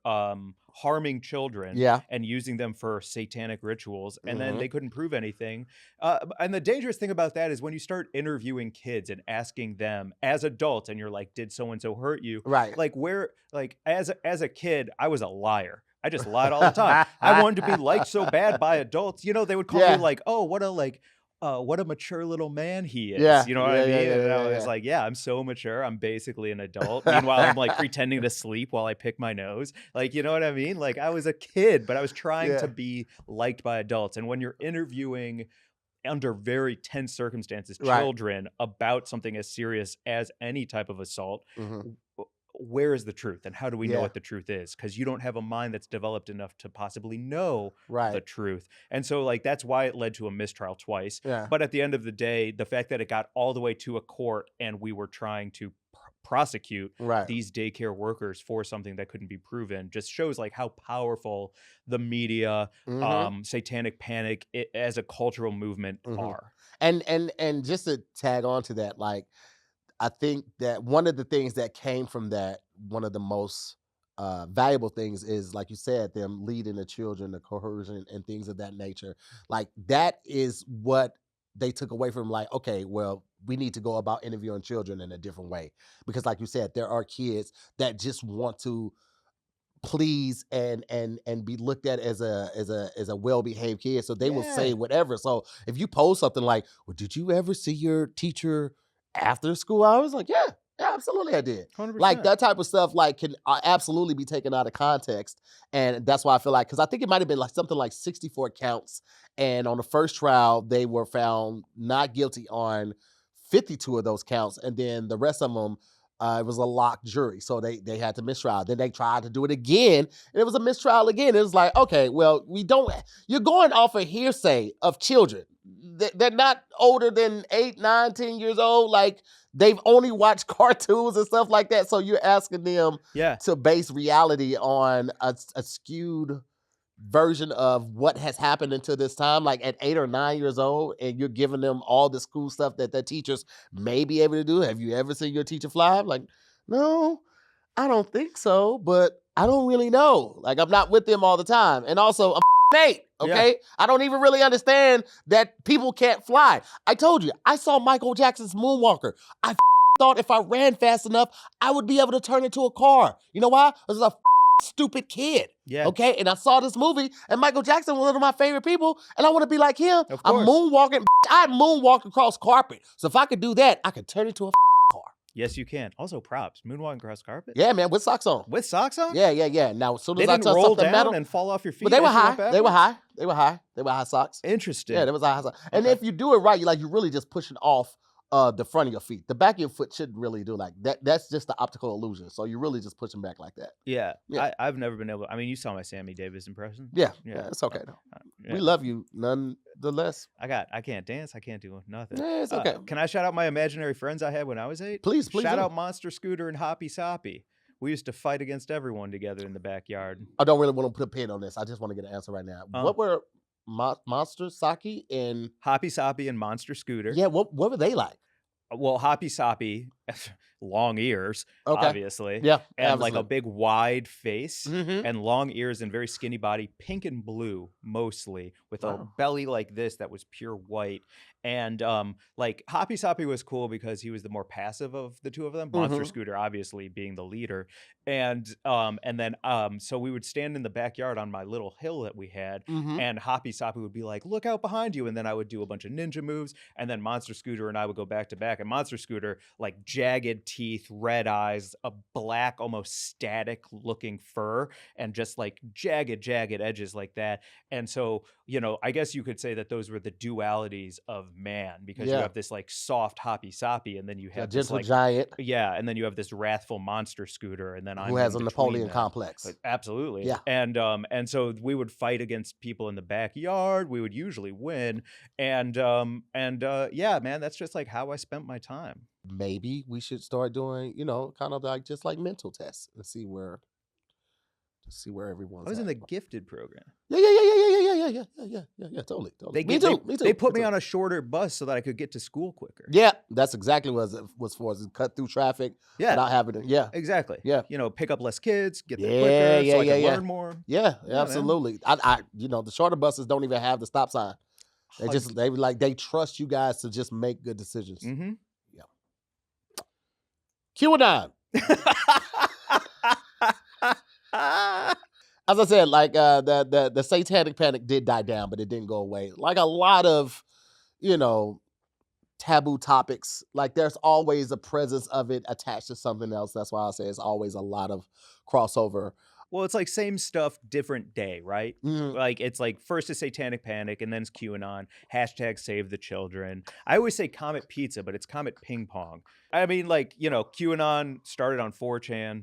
harming children and using them for satanic rituals, and then they couldn't prove anything. And the dangerous thing about that is when you start interviewing kids and asking them as adults, and you're like, did so-and-so hurt you? Right. Like as a kid, I was a liar. I just lied all the time. I wanted to be liked so bad by adults. You know, they would call me like, oh, what a mature little man he is. Yeah. You know what I mean? And I was like, yeah, I'm so mature. I'm basically an adult. Meanwhile, I'm like pretending to sleep while I pick my nose. Like, you know what I mean? Like, I was a kid, but I was trying to be liked by adults. And when you're interviewing under very tense circumstances, children about something as serious as any type of assault, where is the truth, and how do we know what the truth is? Because you don't have a mind that's developed enough to possibly know the truth. And so like that's why it led to a mistrial twice. But at the end of the day, the fact that it got all the way to a court and we were trying to prosecute these daycare workers for something that couldn't be proven just shows like how powerful the media, Satanic Panic as a cultural movement are. And just to tag on to that, like, I think that one of the things that came from that, one of the most valuable things is, like you said, them leading the children, the coercion and things of that nature. Like, that is what they took away from, like, okay, well, we need to go about interviewing children in a different way. Because like you said, there are kids that just want to please and be looked at as a well-behaved kid. So they will say whatever. So if you post something like, well, did you ever see your teacher after school hours? Like, yeah, absolutely I did. 100%. Like, that type of stuff like can absolutely be taken out of context. And that's why I feel like, because I think it might have been like something like 64 counts. And on the first trial, they were found not guilty on 52 of those counts. And then the rest of them, it was a locked jury. So they had to mistrial. Then they tried to do it again, and it was a mistrial again. It was like, okay, well, you're going off a hearsay of children. They're not older than 8, 9, 10 years old. Like, they've only watched cartoons and stuff like that. So you're asking them to base reality on a skewed version of what has happened until this time, like at 8 or 9 years old, and you're giving them all the school stuff that their teachers may be able to do. Have you ever seen your teacher fly? I'm like, no, I don't think so, but I don't really know. Like, I'm not with them all the time. And also, I'm 8, okay? I don't even really understand that people can't fly. I told you, I saw Michael Jackson's Moonwalker. I thought if I ran fast enough, I would be able to turn into a car. You know why? I was a stupid kid. Yeah. Okay. And I saw this movie, and Michael Jackson was one of my favorite people, and I want to be like him. Of I'm course. moonwalking. I moonwalked across carpet. So if I could do that, I could turn into a car. Yes, you can. Also, props. Moonwalking across carpet? Yeah, man, with socks on. With socks on? Yeah. Now, as soon They as I didn't touch roll something down metal, and fall off your feet. but they were as you high. went They were backwards? high. They were high. They were high socks. Interesting. Yeah, they was high socks. And Okay. if you do it right, you're really just pushing off the front of your feet. The back of your foot shouldn't really do like that. That's just the optical illusion. So you're really just pushing back like that. Yeah. Yeah. I've never been able to. I mean, you saw my Sammy Davis impression. Yeah, it's okay though. Yeah. We love you nonetheless. I can't dance. I can't do nothing. Yeah, it's okay. Can I shout out my imaginary friends I had when I was 8? Please Shout do. out Monster Scooter and Hoppy Soppy. We used to fight against everyone together in the backyard. I don't really want to put a pin on this. I just want to get an answer right now. What were Monster Saki and Hoppy Soppy and Monster Scooter? Yeah, what were they like? Well, Hoppy Soppy, long ears, obviously. Yeah, and like a big wide face Mm-hmm. and long ears and very skinny body, pink and blue mostly, with a belly like this that was pure white. And like Hoppy Soppy was cool because he was the more passive of the two of them. Monster Scooter obviously being the leader. And then so we would stand in the backyard on my little hill that we had, and Hoppy Soppy would be like, "Look out behind you," and then I would do a bunch of ninja moves, and then Monster Scooter and I would go back to back. And Monster Scooter, like jagged teeth, red eyes, a black, almost static looking fur, and just like jagged edges like that. And so, you know, I guess you could say that those were the dualities of man, because you have this like soft Hoppy Soppy, and then you have this gentle like giant. Yeah, and then you have this wrathful Monster Scooter, and then who has a Napoleon complex. Like, absolutely. Yeah. And so we would fight against people in the backyard. We would usually win. And yeah, man, that's just like how I spent my time. Maybe we should start doing, kind of like just like mental tests and see where everyone's I was in at. the gifted program. Yeah, totally. Me too. They put me on a shorter bus so that I could get to school quicker. Yeah, that's exactly what it was for. Is cut through traffic without having to. Yeah, exactly. Yeah, pick up less kids, get there quicker, so I can learn more. Yeah, absolutely. I the shorter buses don't even have the stop sign. They trust you guys to just make good decisions. Mm-hmm. Yeah. QAnon. As I said, like the Satanic Panic did die down, but it didn't go away. Like a lot of, taboo topics, like there's always a presence of it attached to something else. That's why I say it's always a lot of crossover. Well, it's like same stuff, different day, right? Mm-hmm. Like it's like first is Satanic Panic, and then it's QAnon. # Save the Children. I always say Comet Pizza, but it's Comet Ping Pong. I mean, like, QAnon started on 4chan,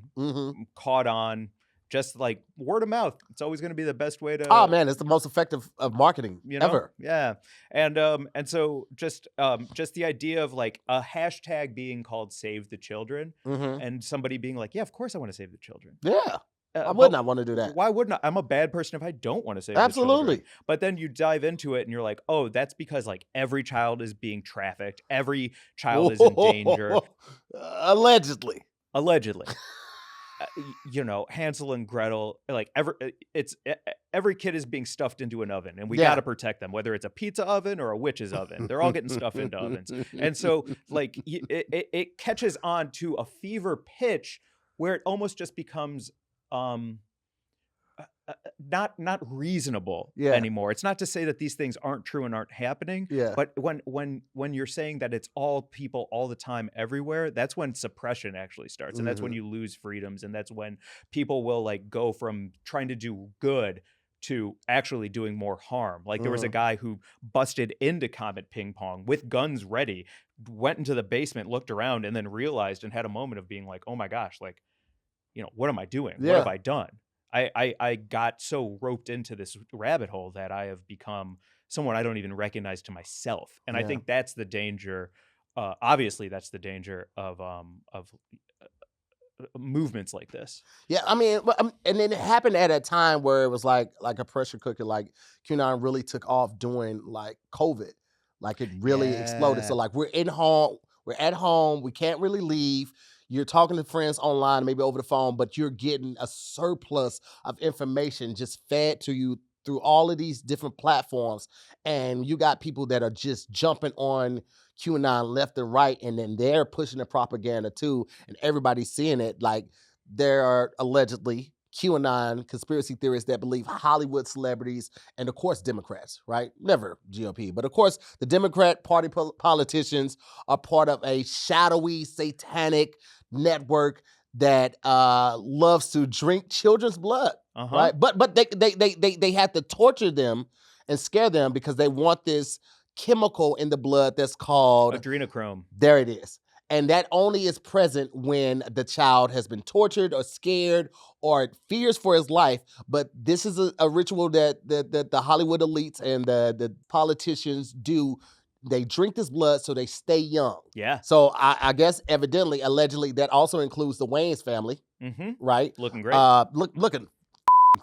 caught on. Just like word of mouth, it's always going to be the best way to. Oh man, it's the most effective of marketing ever. Yeah, and so just the idea of like a hashtag being called Save the Children, and somebody being like, yeah, of course I want to save the children. Yeah, I would not want to do that. Why wouldn't I? I'm a bad person if I don't want to save Absolutely. the children. But then you dive into it and you're like, oh, that's because like every child is being trafficked, every child is in danger. Allegedly. Hansel and Gretel, like every kid is being stuffed into an oven, and we got to protect them, whether it's a pizza oven or a witch's oven. They're all getting stuffed into ovens. And so like it catches on to a fever pitch where it almost just becomes not reasonable anymore. It's not to say that these things aren't true and aren't happening. Yeah. But when you're saying that it's all people all the time everywhere, that's when suppression actually starts. And that's when you lose freedoms. And that's when people will like go from trying to do good to actually doing more harm. Like there was a guy who busted into Comet Ping Pong with guns ready, went into the basement, looked around, and then realized and had a moment of being like, oh my gosh, like, what am I doing? Yeah. What have I done? I got so roped into this rabbit hole that I have become someone I don't even recognize to myself. And I think that's the danger. Obviously, that's the danger of movements like this. Yeah, I mean, and then it happened at a time where it was like a pressure cooker. Like QAnon really took off during like COVID. Like it really exploded. So like we're at home, we can't really leave. You're talking to friends online, maybe over the phone, but you're getting a surplus of information just fed to you through all of these different platforms. And you got people that are just jumping on QAnon left and right, and then they're pushing the propaganda too, and everybody's seeing it. Like there are allegedly QAnon conspiracy theorists that believe Hollywood celebrities and of course Democrats, right? Never GOP, but of course the Democrat Party politicians are part of a shadowy satanic network that loves to drink children's blood, right? But they have to torture them and scare them because they want this chemical in the blood that's called adrenochrome. There it is. And that only is present when the child has been tortured or scared or fears for his life. But this is a ritual that the Hollywood elites and the politicians do. They drink this blood so they stay young. Yeah. So I guess evidently, allegedly, that also includes the Wayans family, right? Looking great. Looking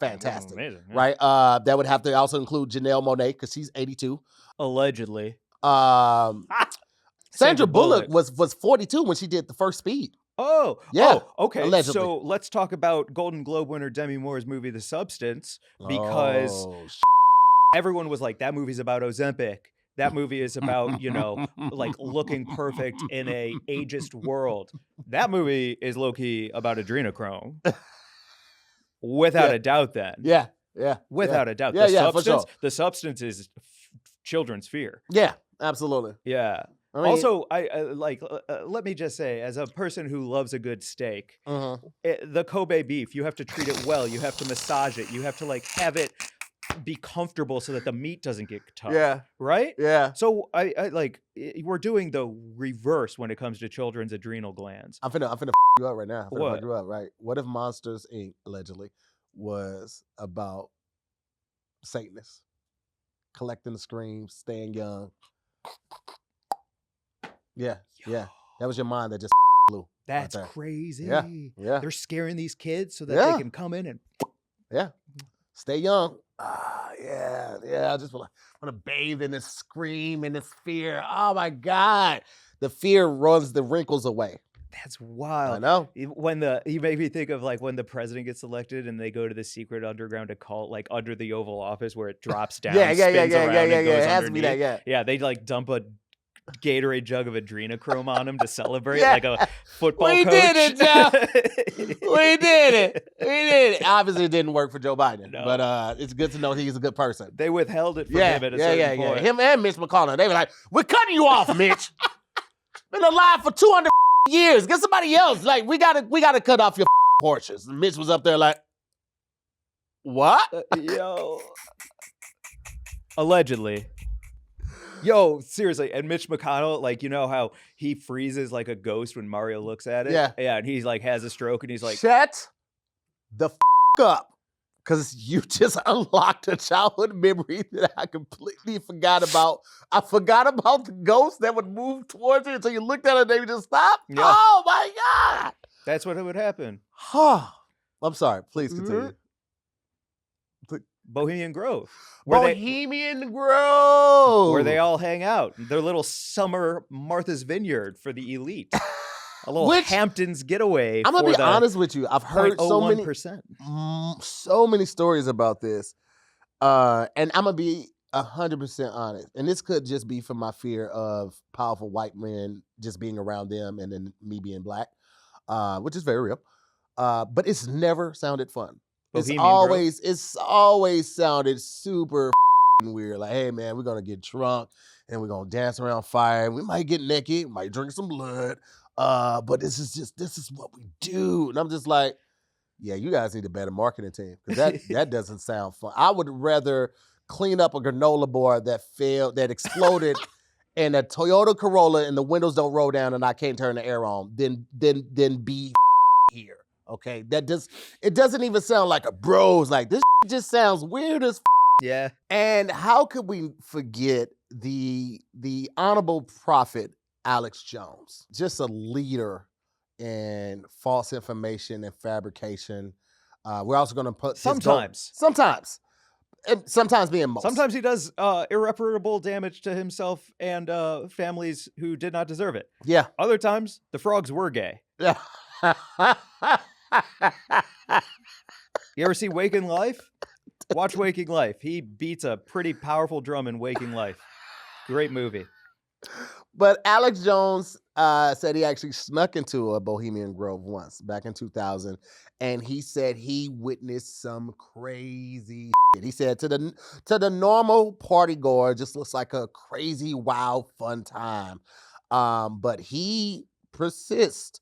fantastic, amazing, yeah. Right? That would have to also include Janelle Monáe because she's 82. Allegedly. Sandra Bullock was 42 when she did the first Speed. Oh, yeah. Oh, okay. Allegedly. So let's talk about Golden Globe winner Demi Moore's movie, The Substance, because everyone was like, that movie's about Ozempic. That movie is about, like looking perfect in a ageist world. That movie is low-key about adrenochrome. Without a doubt, then. Yeah. Without a doubt. The substance is children's fear. Yeah, absolutely. Yeah. I mean, also, let me just say, as a person who loves a good steak, the Kobe beef, you have to treat it well. You have to massage it. You have to have it be comfortable so that the meat doesn't get tough. Yeah. Right? Yeah. So we're doing the reverse when it comes to children's adrenal glands. I'm finna you up right now. I'm finna fuck you up, right? What if Monsters, Inc. allegedly was about Satanists collecting the screams, staying young? Yeah. That was your mind that just blew. That's crazy. Yeah. They're scaring these kids so that they can come in and stay young. I just want to bathe in this scream and this fear. Oh my God. The fear runs the wrinkles away. That's wild. I know. You made me think of when the president gets elected and they go to the secret underground occult, under the Oval Office where it drops down, spins around, and goes it has underneath. to be that, Yeah, they dump a Gatorade jug of adrenochrome on him to celebrate like a football coach. We did it, Jeff. We did it. Obviously, it didn't work for Joe Biden, but it's good to know he's a good person. They withheld it from him at a certain point. Him and Mitch McConnell, they were like, "We're cutting you off, Mitch. Been alive for 200 years. Get somebody else. We gotta cut off your portions." And Mitch was up there like, "What?" Yo. Allegedly. Yo, seriously, and Mitch McConnell, you know how he freezes like a ghost when Mario looks at it? Yeah, and he's has a stroke and he's like, shut the up. Because you just unlocked a childhood memory that I completely forgot about. I forgot about the ghost that would move towards you until you looked at it and they would just stop. Yeah. Oh my God. That's what would happen. I'm sorry. Please continue. Bohemian Grove. Bohemian Grove. Where they all hang out. Their little summer Martha's Vineyard for the elite. A little Hamptons getaway. I'm going to be honest with you. I've heard so many stories about this. And I'm going to be 100% honest. And this could just be from my fear of powerful white men just being around them and then me being black, which is very real. But it's never sounded fun. It's always sounded super weird. Like, hey man, we're gonna get drunk and we're gonna dance around fire. We might get naked, might drink some blood. But this is what we do. And I'm just like, yeah, you guys need a better marketing team because that doesn't sound fun. I would rather clean up a granola bar that exploded in a Toyota Corolla and the windows don't roll down and I can't turn the air on than be here. Okay, it doesn't even sound like a bros. Like this just sounds weird as yeah. And how could we forget the honorable prophet Alex Jones, just a leader in false information and fabrication. We're also going to put sometimes, and sometimes being most. Sometimes he does irreparable damage to himself and families who did not deserve it. Yeah. Other times, the frogs were gay. Yeah. You ever see Waking Life? Watch Waking Life. He beats a pretty powerful drum in Waking Life. Great movie. But Alex Jones said he actually snuck into a Bohemian Grove once back in 2000, and he said he witnessed some crazy shit. He said to the normal party goer, just looks like a crazy, wild, fun time. But he persists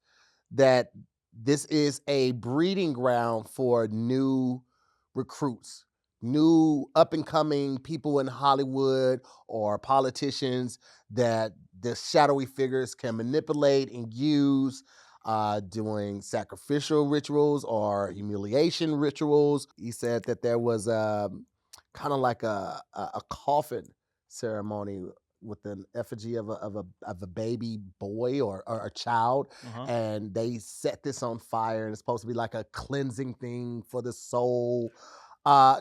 that this is a breeding ground for new recruits, new up-and-coming people in Hollywood or politicians that the shadowy figures can manipulate and use doing sacrificial rituals or humiliation rituals. He said that there was kind of like a coffin ceremony with an effigy of a baby boy or a child, and they set this on fire, and it's supposed to be like a cleansing thing for the soul.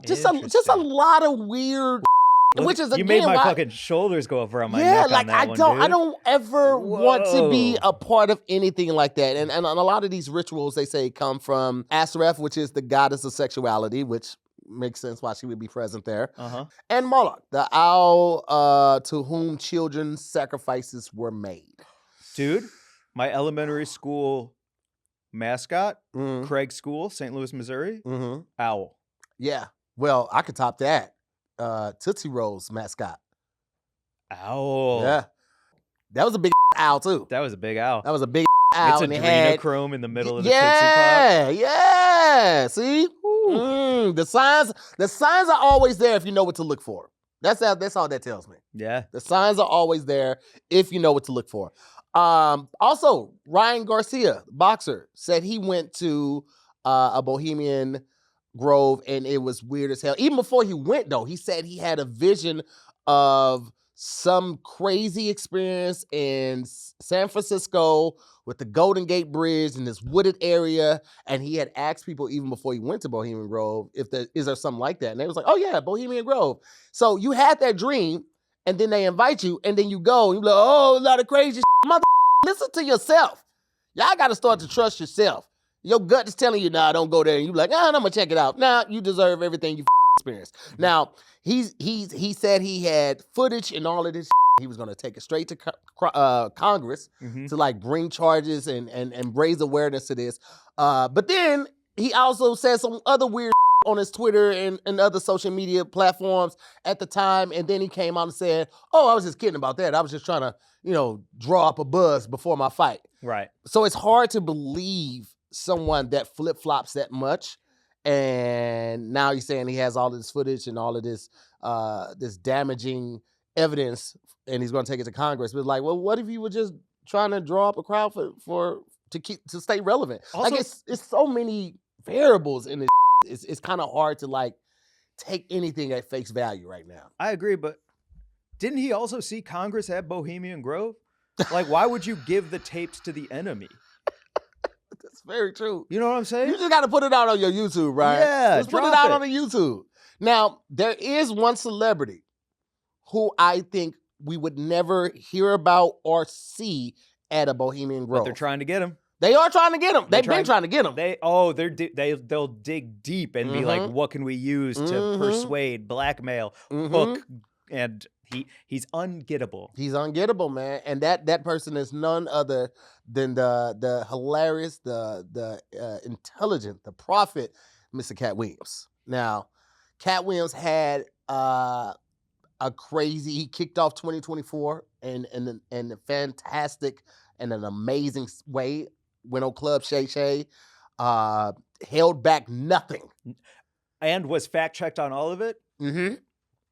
Just a lot of weird. Look, which is again, you made my fucking shoulders go up around my neck. Yeah, on like that I don't ever want to be Whoa. a part of anything like that. And a lot of these rituals, they say, come from Asareth, which is the goddess of sexuality, which makes sense why she would be present there. And Moloch, the owl to whom children's sacrifices were made. Dude, my elementary school mascot, Craig School, St. Louis, Missouri, owl. Yeah. Well, I could top that. Tootsie Rolls mascot. Owl. Yeah. That was a big owl, too. That was a big owl. That was a big owl. It's Adrenochrome in the middle of the Tootsie Pop. Yeah. See? The signs are always there if you know what to look for. That's all that tells me. Yeah. The signs are always there if you know what to look for. Also, Ryan Garcia, boxer, said he went to a Bohemian Grove and it was weird as hell. Even before he went, though, he said he had a vision of some crazy experience in San Francisco with the Golden Gate Bridge in this wooded area, and he had asked people even before he went to Bohemian Grove is there something like that, and they was like, oh yeah, Bohemian Grove. So you had that dream, and then they invite you, and then you go, and you're like, oh, a lot of crazy shit. Mother, listen to yourself. Y'all got to start to trust yourself. Your gut is telling you, nah, don't go there. And you're like, I'm gonna check it out. Nah, you deserve everything you experienced. Now, he said he had footage and all of this. He was gonna take it straight to Congress to like bring charges and raise awareness to this. But then he also said some other weird on his Twitter and other social media platforms at the time. And then he came out and said, oh, I was just kidding about that. I was just trying to, draw up a buzz before my fight. Right. So it's hard to believe someone that flip-flops that much, and now he's saying he has all of this footage and all of this this damaging evidence, and he's going to take it to Congress. But like, well, what if you were just trying to draw up a crowd to stay relevant? Also, like it's so many variables in this. It's kind of hard to like take anything at face value right now. I agree, but didn't he also see Congress at Bohemian Grove? Like, why would you give the tapes to the enemy? That's very true. You know what I'm saying? You just got to put it out on your YouTube, right? Yeah, just put it out on the YouTube. Now, there is one celebrity who I think we would never hear about or see at a Bohemian Grove. But they're trying to get him. They are trying to get him. They've been trying to get him. They'll dig deep and be like, what can we use to persuade, blackmail, hook, and he's ungettable. He's ungettable, man. And that person is none other than the hilarious, the intelligent, the prophet, Mr. Katt Williams. Now, Katt Williams had he kicked off 2024 in a fantastic and an amazing way. Went on Club Shay Shay, held back nothing. And was fact-checked on all of it?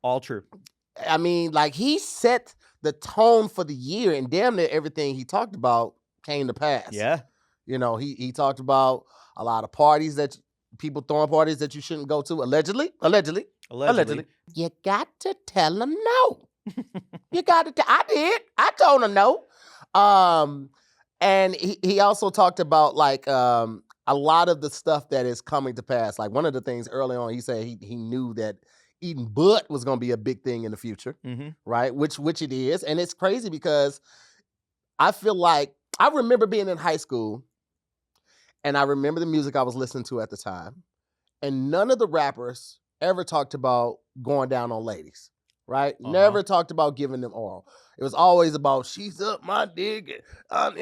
All true. I mean, like, he set the tone for the year, and damn near everything he talked about came to pass. Yeah. He talked about a lot of parties people throwing parties that you shouldn't go to, allegedly. You got to tell them no. You got to I did. I told them no. And he also talked about, like, a lot of the stuff that is coming to pass. Like, one of the things early on, he said he knew that eating butt was going to be a big thing in the future, right? Which it is. And it's crazy because I feel like I remember being in high school, and I remember the music I was listening to at the time, and none of the rappers ever talked about going down on ladies. right? Never talked about giving them oral. It was always about, she's up my dick, and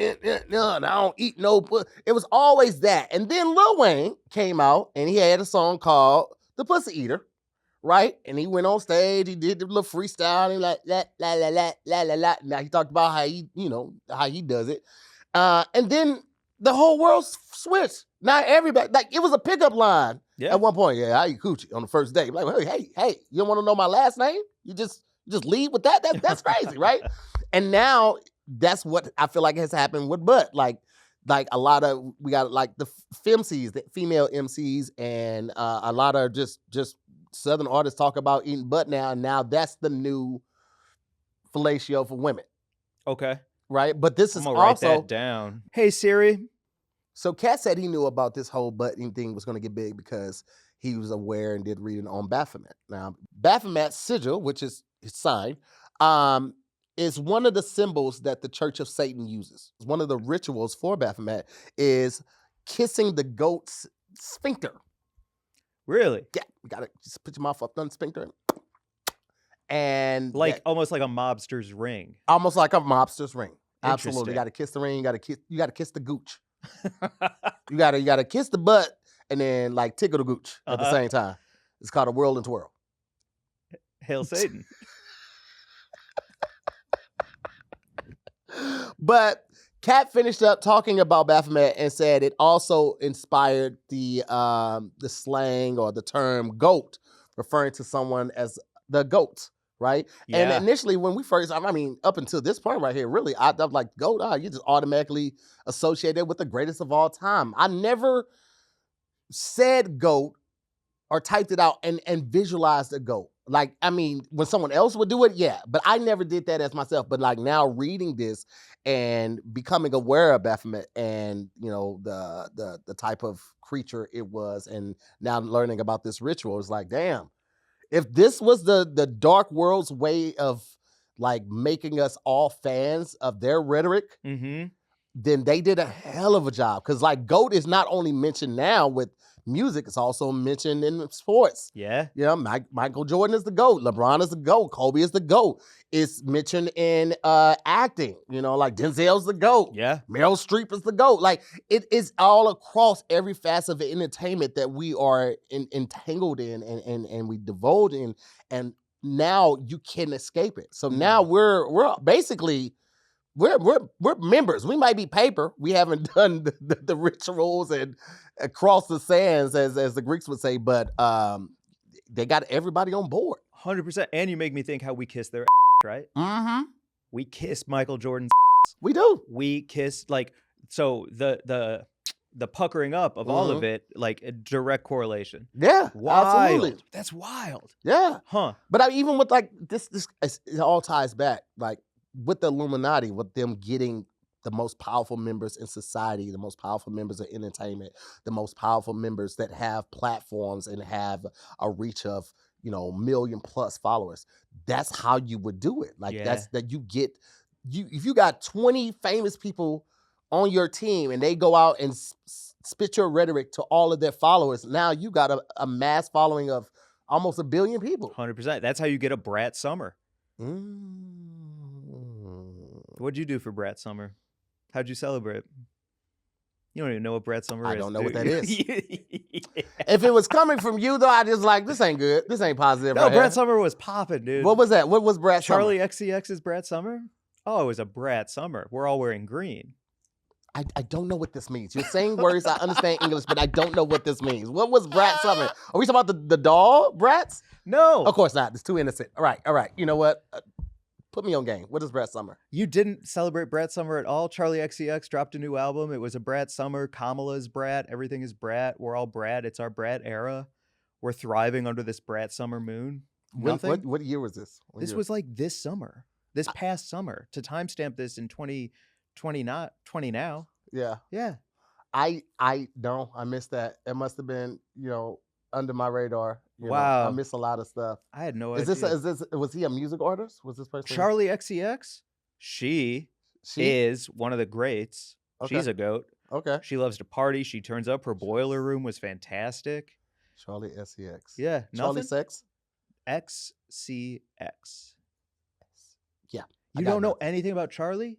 I don't eat no pussy. It was always that. And then Lil Wayne came out, and he had a song called The Pussy Eater, right? And he went on stage, he did the little freestyle, and he like, la, la, la, la, la, la, la. Now he talked about how he, how he does it. And then the whole world switched. Now everybody, like, it was a pickup line at one point. Yeah, I eat coochie on the first date. Like, hey, you don't want to know my last name? You just leave with that? That's crazy, right? And now that's what I feel like has happened with butt. Like a lot of, we got like the femcs, the female MCs, and a lot of just Southern artists talk about eating butt now, and now that's the new fellatio for women. Okay. Right? But this is I'm gonna also... write that down. Hey, Siri. So Katt said he knew about this whole butt eating thing was going to get big because he was aware and did reading on Baphomet. Now, Baphomet's sigil, which is his sign, is one of the symbols that the Church of Satan uses. One of the rituals for Baphomet is kissing the goat's sphincter. Really? Yeah, you gotta just put your mouth up on the sphincter. And almost like a mobster's ring. Almost like a mobster's ring. Absolutely. You gotta kiss the ring, you gotta kiss the gooch. you gotta kiss the butt and then like tickle the gooch at the same time. It's called a whirl and twirl. Hail Satan. But Katt finished up talking about Baphomet and said it also inspired the slang or the term goat, referring to someone as the goat, right? Yeah. And initially when we first, I mean, up until this point right here, really, I was like, goat, you just automatically associate it with the greatest of all time. I never said goat or typed it out and visualized a goat. Like, I mean, when someone else would do it, yeah, but I never did that as myself. But like now reading this and becoming aware of Baphomet and, the type of creature it was, and now learning about this ritual, is like, damn, if this was the dark world's way of like making us all fans of their rhetoric, then they did a hell of a job. Because like goat is not only mentioned now with music, it's also mentioned in sports. Yeah. Michael Jordan is the GOAT. LeBron is the GOAT. Kobe is the GOAT. It's mentioned in acting, like Denzel's the GOAT. Yeah. Meryl Streep is the GOAT. Like, it is all across every facet of entertainment that we are entangled in and we divulge in. And now you can't escape it. So now we're basically... We're members. We might be paper. We haven't done the rituals and across the sands, as the Greeks would say, but they got everybody on board. 100%. And you make me think how we kiss their right? Mm-hmm. We kiss Michael Jordan's. We do. We kiss, so the puckering up of all of it, like a direct correlation. Yeah, wild. Absolutely. That's wild. Yeah. Huh. But even with like this, it all ties back. Like, with the Illuminati, with them getting the most powerful members in society, the most powerful members of entertainment, the most powerful members that have platforms and have a reach of, million plus followers. That's how you would do it. Like that's that you get if you got 20 famous people on your team and they go out and spit your rhetoric to all of their followers, now you got a mass following of almost 1 billion people. 100%. That's how you get a Brat Summer. What'd you do for Brat Summer? How'd you celebrate? You don't even know what Brat Summer is. I don't know what that is. If it was coming from you, though, I just like, this ain't good. This ain't positive. No, Brat Summer was popping, dude. What was that? What was Brat Summer? Charlie XCX's Brat Summer? Oh, it was a Brat Summer. We're all wearing green. I don't know what this means. You're saying words, I understand English, but I don't know what this means. What was Brat Summer? Are we talking about the doll Brats? No. Of course not. It's too innocent. All right. You know what? Put me on game. What is Brat Summer? You didn't celebrate Brat Summer at all? Charlie XCX dropped a new album. It was a Brat Summer. Kamala's Brat. Everything is Brat. We're all Brat. It's our Brat era. We're thriving under this Brat Summer moon. Nothing. What year was this? This was like this summer. This past summer. To timestamp this in 2020 now. Yeah. Yeah. I don't. I missed that. It must have been, under my radar. Wow. I miss a lot of stuff. I had no idea. Was he a music artist? Was this person? Charlie XCX? She is one of the greats. Okay. She's a goat. Okay. She loves to party. She turns up. Her boiler room was fantastic. Charlie XCX. Yeah. Charlie nothing? Sex? XCX. Yeah. You don't know anything about Charlie?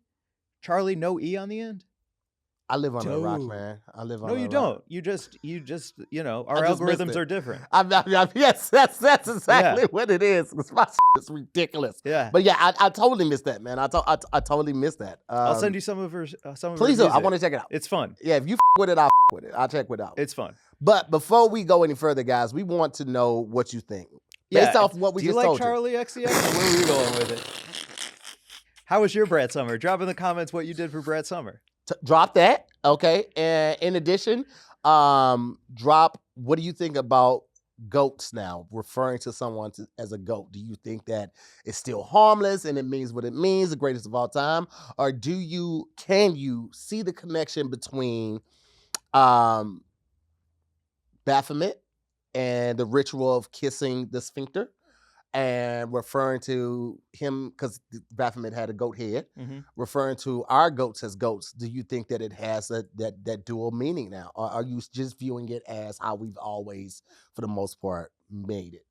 Charlie, no E on the end? I live on a rock, man. I live on a rock. No, you don't. You just, our algorithms are different. Yes, that's exactly what it is. My it's ridiculous. Yeah. But yeah, I totally missed that, man. I totally missed that. I'll send you some of her. Please do. I want to check it out. It's fun. Yeah, if you with it, I'll with it. I'll check it out. It's fun. But before we go any further, guys, we want to know what you think. Based off what we just told you. Do you like Charlie XCX? Where are we going with it? How was your Brat Summer? Drop in the comments what you did for Brat Summer. Drop that, okay? And in addition, drop what do you think about goats now, referring to someone as a goat? Do you think that it's still harmless and it means what it means, the greatest of all time? Or can you see the connection between Baphomet and the ritual of kissing the sphincter? And referring to him, because Baphomet had a goat head, referring to our goats as goats, do you think that it has that dual meaning now? Or are you just viewing it as how we've always, for the most part, made it?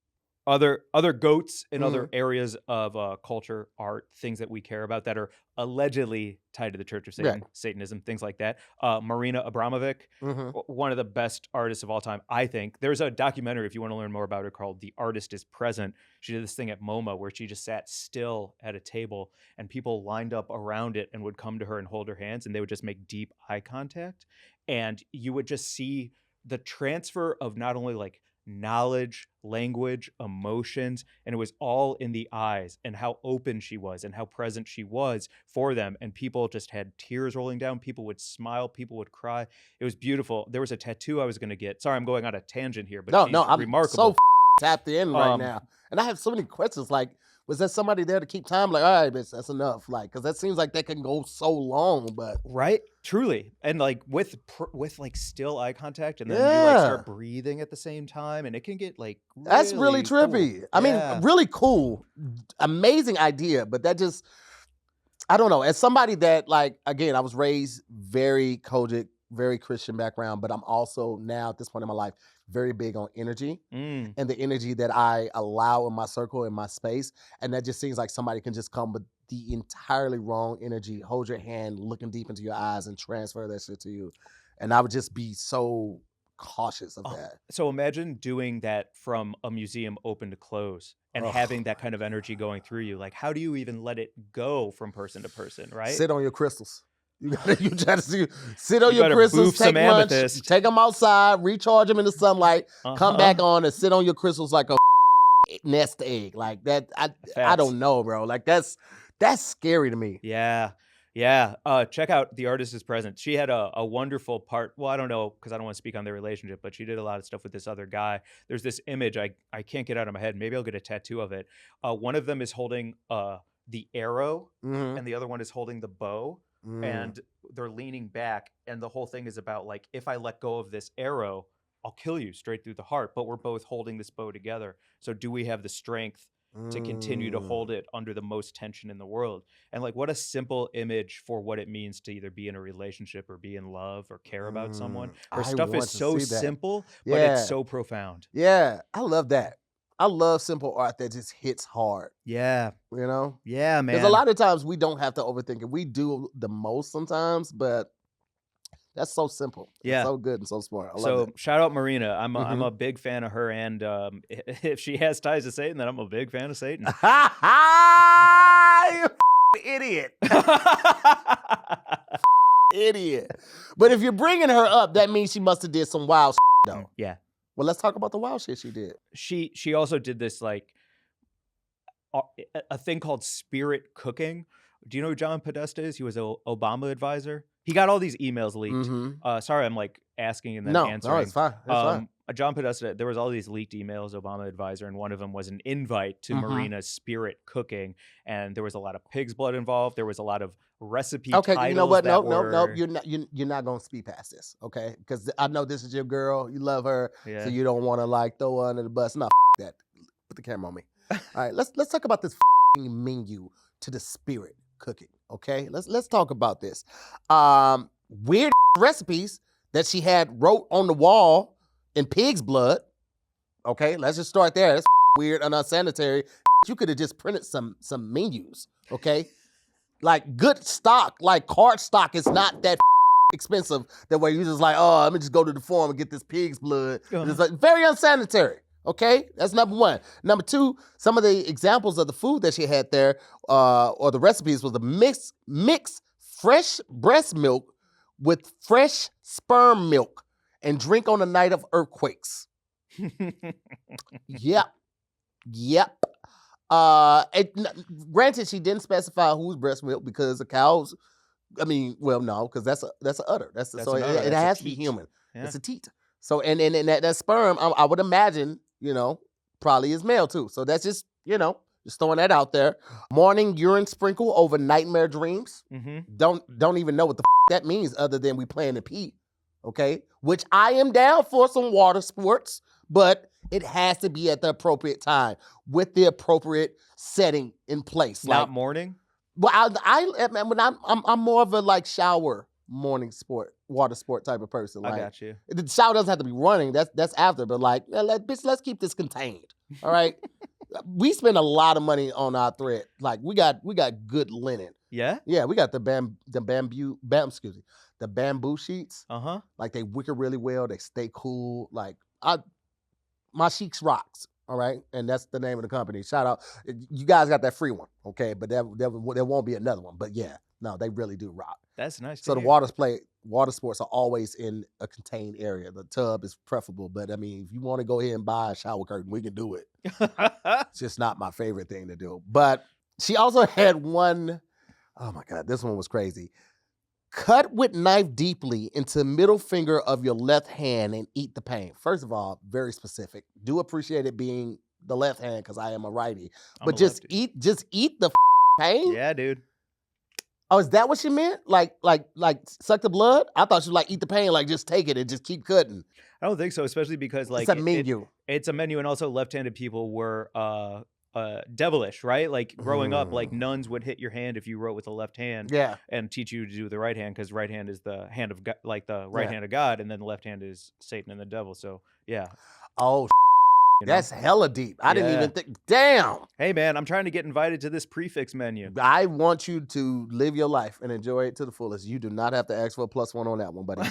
Other goats in other areas of culture, art, things that we care about that are allegedly tied to the Church of Satan, Satanism, things like that. Marina Abramovic, one of the best artists of all time, I think. There's a documentary, if you want to learn more about her, called The Artist is Present. She did this thing at MoMA where she just sat still at a table and people lined up around it and would come to her and hold her hands and they would just make deep eye contact. And you would just see the transfer of not only like knowledge, language, emotions, and it was all in the eyes and how open she was and how present she was for them. And people just had tears rolling down. People would smile. People would cry. It was beautiful. There was a tattoo I was going to get. Sorry, I'm going on a tangent here, but she's I'm remarkable. So tapped in right now. And I have so many questions like, was there somebody there to keep time? Like, all right, bitch, that's enough. Like, because that seems like that can go so long, but right, truly, and like with like still eye contact, and then you like start breathing at the same time, and it can get like that's really trippy. Cool. I mean, really cool, amazing idea, but that just, I don't know. As somebody that like, again, I was raised very Kojic, very Christian background, but I'm also now at this point in my life very big on energy and the energy that I allow in my circle, in my space. And that just seems like somebody can just come with the entirely wrong energy, hold your hand, looking deep into your eyes and transfer that shit to you. And I would just be so cautious of that. So imagine doing that from a museum open to close and having that kind of energy going through you. Like, how do you even let it go from person to person, right? Sit on your crystals. You gotta sit on your crystals, take lunch, take them outside, recharge them in the sunlight, come back on and sit on your crystals like a nest egg. Like that, I don't know, bro. Like that's scary to me. Yeah. Check out The Artist is Present. She had a wonderful part. Well, I don't know because I don't want to speak on their relationship, but she did a lot of stuff with this other guy. There's this image I can't get out of my head. Maybe I'll get a tattoo of it. One of them is holding the arrow, and the other one is holding the bow. And they're leaning back, and the whole thing is about like, if I let go of this arrow, I'll kill you straight through the heart. But we're both holding this bow together. So do we have the strength to continue to hold it under the most tension in the world? And like, what a simple image for what it means to either be in a relationship or be in love or care about someone. Her stuff is so simple, but it's so profound. Yeah, I love that. I love simple art that just hits hard. Yeah. You know? Yeah, man. Because a lot of times we don't have to overthink it. We do the most sometimes, but that's so simple. Yeah. It's so good and so smart. I love so it. Shout out Marina. I'm a big fan of her. And if she has ties to Satan, then I'm a big fan of Satan. You idiot. Idiot. But if you're bringing her up, that means she must have did some wild shit, though. Yeah. Well, let's talk about the wild shit she did. She also did this like a thing called spirit cooking. Do you know who John Podesta is? He was an Obama advisor. He got all these emails leaked. Sorry, I'm like asking and then answering. No, it's fine. It's fine. John Podesta, there was all these leaked emails, Obama advisor, and one of them was an invite to Marina's spirit cooking. And there was a lot of pig's blood involved. There was a lot of recipe titles. Okay, you know what? No. You're not going to speed past this, okay? Because I know this is your girl. You love her. Yeah. So you don't want to like throw her under the bus. No, that. Put the camera on me. All right, let's talk about this menu to the spirit cooking, okay? Let's talk about this. Weird recipes that she had wrote on the wall in pig's blood. Okay, let's just start there. That's weird and unsanitary, you could have just printed some menus, okay? Like good stock, like card stock is not that expensive that way you just like, oh, let me just go to the farm and get this pig's blood. It's like very unsanitary, okay? That's number one. Number two, some of the examples of the food that she had there, or the recipes was a mix fresh breast milk with fresh sperm milk and drink on the night of earthquakes. Yep. Granted, she didn't specify whose breast milk because the cows. I mean, well, no, because that's an udder. So it has to be human. Yeah. It's a teat. So and that sperm, I would imagine, probably is male too. So that's just just throwing that out there. Morning urine sprinkle over nightmare dreams. Mm-hmm. Don't even know what the that means other than we playing the pee. Okay, which I am down for some water sports, but it has to be at the appropriate time with the appropriate setting in place. Not morning. Well, I'm more of a like shower morning sport, water sport type of person. Like, I got you. The shower doesn't have to be running. That's after, but like, let's keep this contained. All right. We spend a lot of money on our thread. Like we got good linen. Yeah. Yeah, we got the bamboo sheets. Uh-huh. Like they wicker really well. They stay cool. Like my Sheik's rocks. All right, and that's the name of the company. Shout out, you guys got that free one, okay? But there won't be another one. But yeah, no, they really do rock. That's nice. So the water sports are always in a contained area. The tub is preferable, but I mean, if you want to go ahead and buy a shower curtain, we can do it. It's just not my favorite thing to do. But she also had one. Oh my God, this one was crazy. Cut with knife deeply into middle finger of your left hand and eat the pain. First of all, very specific. Do appreciate it being the left hand because I am a righty. But just eat the pain? Yeah, dude. Oh, is that what she meant? Like suck the blood? I thought she was like eat the pain, like just take it and just keep cutting. I don't think so, especially because like it's a menu. It's a menu, and also left-handed people were devilish, right? Like growing up, like nuns would hit your hand if you wrote with the left hand, and teach you to do the right hand because right hand is the hand of God, like the right hand of God, and then the left hand is Satan and the devil. So yeah. Oh, that's hella deep. I didn't even think. Damn. Hey man, I'm trying to get invited to this prefix menu. I want you to live your life and enjoy it to the fullest. You do not have to ask for a +1 on that one, buddy.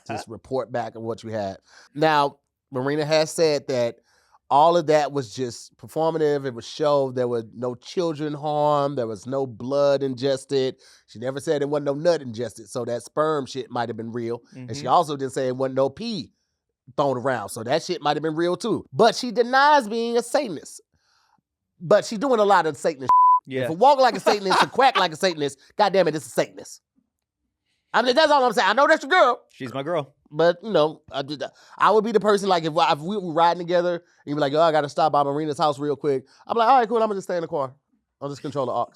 Just report back on what you had. Now, Marina has said that all of that was just performative. It was show. There were no children harmed. There was no blood ingested. She never said there wasn't no nut ingested. So that sperm shit might have been real. Mm-hmm. And she also didn't say it wasn't no pee thrown around. So that shit might have been real too. But she denies being a Satanist. But she's doing a lot of Satanist shit. Yeah. If it walk like a Satanist and quack like a Satanist, goddamn it, it's a Satanist. I mean, that's all I'm saying. I know that's your girl. She's my girl. But, I would be the person, like, if we were riding together, and you'd be like, I got to stop by Marina's house real quick. I'm like, all right, cool, I'm going to just stay in the car. I'll just control the aux.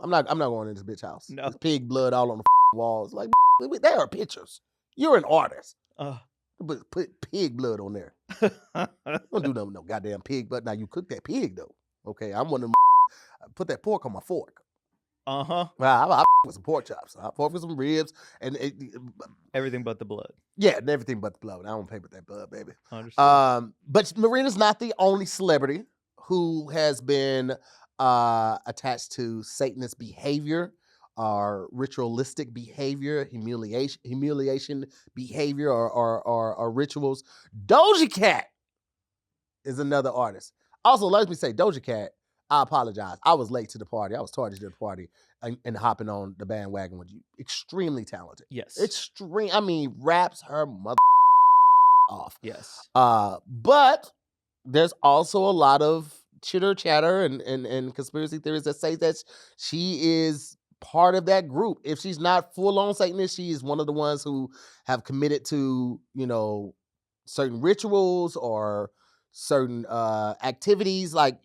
I'm not going in this bitch house. No. There's pig blood all on the walls. Like, there are pictures. You're an artist. But put pig blood on there. Don't do no goddamn pig blood. Now, you cook that pig, though. Okay, I'm one of them. Put that pork on my fork. Uh-huh. I with some pork chops. I pork with some ribs and everything but the blood. Yeah, and everything but the blood. I don't pay with that blood, baby. But Marina's not the only celebrity who has been attached to Satanist behavior, or ritualistic behavior, humiliation behavior, or rituals. Dojacat is another artist. Also, let me say, Dojacat, I apologize. I was late to the party. I was tardy to the party and hopping on the bandwagon with you. Extremely talented. Yes. Extreme. I mean, raps her mother off. Yes. But there's also a lot of chitter chatter and conspiracy theories that say that she is part of that group. If she's not full on Satanist, she is one of the ones who have committed to, certain rituals or certain activities, like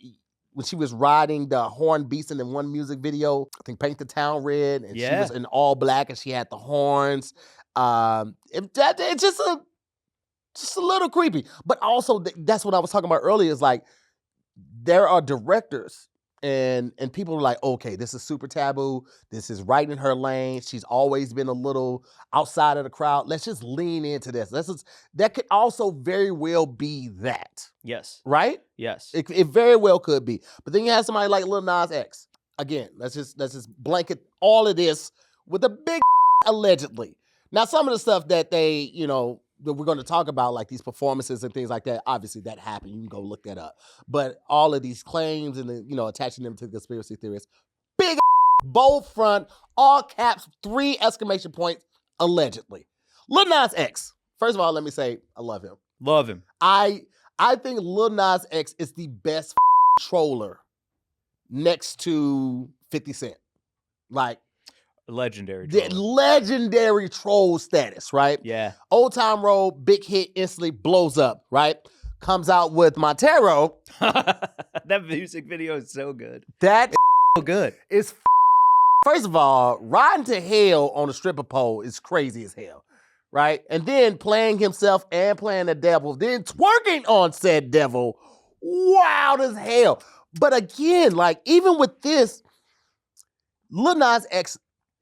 when she was riding the horn beast in one music video, I think Paint the Town Red, and she was in all black and she had the horns. It's just a little creepy. But also, that's what I was talking about earlier, is like, there are directors And people are like, okay, this is super taboo. This is right in her lane. She's always been a little outside of the crowd. Let's just lean into this. That could also very well be that. Yes. Right? Yes. It very well could be. But then you have somebody like Lil Nas X. Again, let's just blanket all of this with a big allegedly. Now, some of the stuff that they, that we're going to talk about, like these performances and things like that, obviously that happened. You can go look that up. But all of these claims and, attaching them to the conspiracy theorists, big bold front, all caps, 3 exclamation points, allegedly. Lil Nas X. First of all, let me say, I love him. Love him. I think Lil Nas X is the best troller next to 50 Cent. Like, legendary troll status, right? Yeah. Old Time Road, big hit, instantly blows up, right? Comes out with Montero. That music video is so good. That so good. It's first of all, riding to hell on a stripper pole is crazy as hell, right? And then playing himself and playing the devil, then twerking on said devil, wild as hell. But again, like even with this, Lil Nas X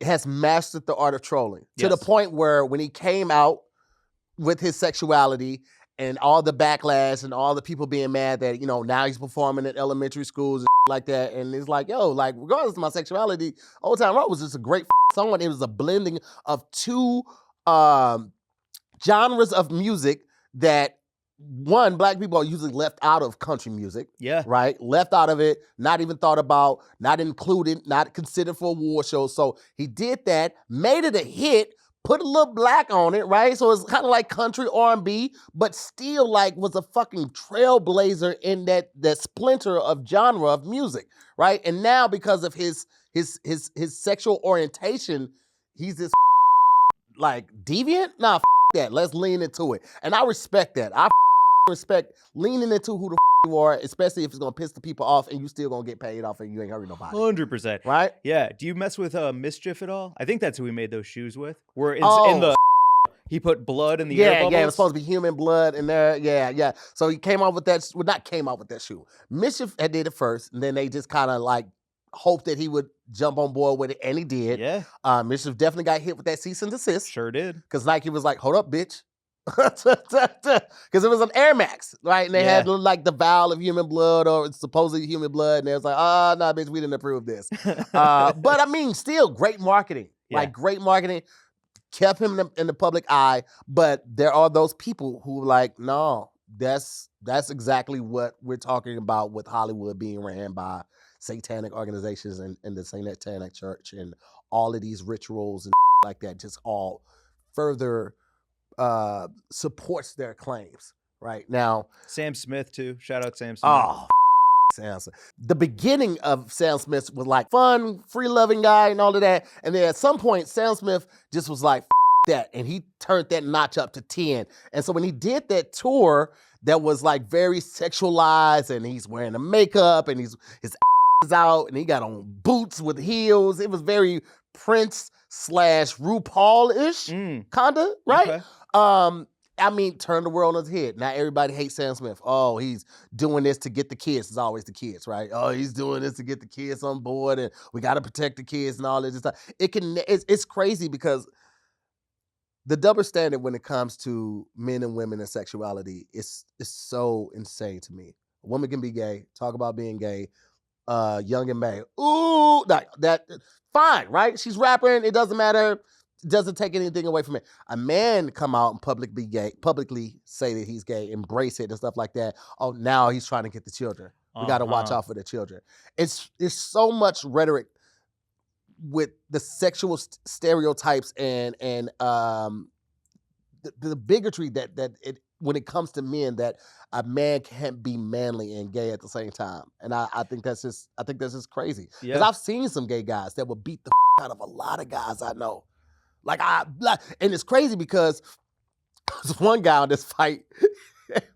has mastered the art of trolling to the point where when he came out with his sexuality and all the backlash and all the people being mad that, now he's performing at elementary schools and like that. And it's like, yo, like regardless of my sexuality, Old Time Road was just a great song. It was a blending of 2 genres of music that, one, black people are usually left out of country music. Yeah. Right? Left out of it, not even thought about, not included, not considered for award shows. So he did that, made it a hit, put a little black on it, right? So it's kind of like country R&B, but still like was a fucking trailblazer in that splinter of genre of music, right? And now because of his sexual orientation, he's this like deviant? Nah, that. Let's lean into it. And I respect that. I respect leaning into who the you are, especially if it's gonna piss the people off and you still gonna get paid off and you ain't hurting nobody. 100%. Right? Yeah. Do you mess with Mischief at all? I think that's who we made those shoes with. Where it's in the he put blood in the air bubbles. Yeah, it was supposed to be human blood in there. Yeah. So he came out with that. Well, not came out with that shoe. Mischief had did it first, and then they just kind of like hoped that he would jump on board with it, and he did. Yeah. Mischief definitely got hit with that cease and desist. Sure did. Because Nike was like, hold up, bitch. Because it was an Air Max, right? And they had like the vial of human blood or supposedly human blood. And they was like, nah, bitch, we didn't approve this. But I mean, still great marketing. Yeah. Like great marketing. Kept him in the public eye. But there are those people who like, no, that's exactly what we're talking about with Hollywood being ran by satanic organizations and the Satanic Church and all of these rituals and like that just all further supports their claims right now. Sam Smith too. Shout out Sam Smith. Oh, Sam Smith. The beginning of Sam Smith was like fun, free-loving guy and all of that. And then at some point, Sam Smith just was like, that. And he turned that notch up to 10. And so when he did that tour that was like very sexualized and he's wearing the makeup and his is out and he got on boots with heels. It was very Prince / RuPaul-ish, kinda, right? Okay. I mean, turn the world on its head. Now everybody hates Sam Smith. Oh, he's doing this to get the kids. It's always the kids, right? Oh, he's doing this to get the kids on board, and we got to protect the kids and all this stuff. It's crazy because the double standard when it comes to men and women and sexuality is so insane to me. A woman can be gay, talk about being gay, young and May. Ooh, that fine, right? She's rapping. It doesn't matter. It doesn't take anything away from it. A man come out and publicly say that he's gay, embrace it and stuff like that. Oh, now he's trying to get the children. We got to watch out for the children. It's so much rhetoric with the sexual stereotypes and the bigotry that it when it comes to men, that a man can't be manly and gay at the same time. And I think that's just crazy. Because I've seen some gay guys that will beat the out of a lot of guys I know. And it's crazy because there's one guy on this fight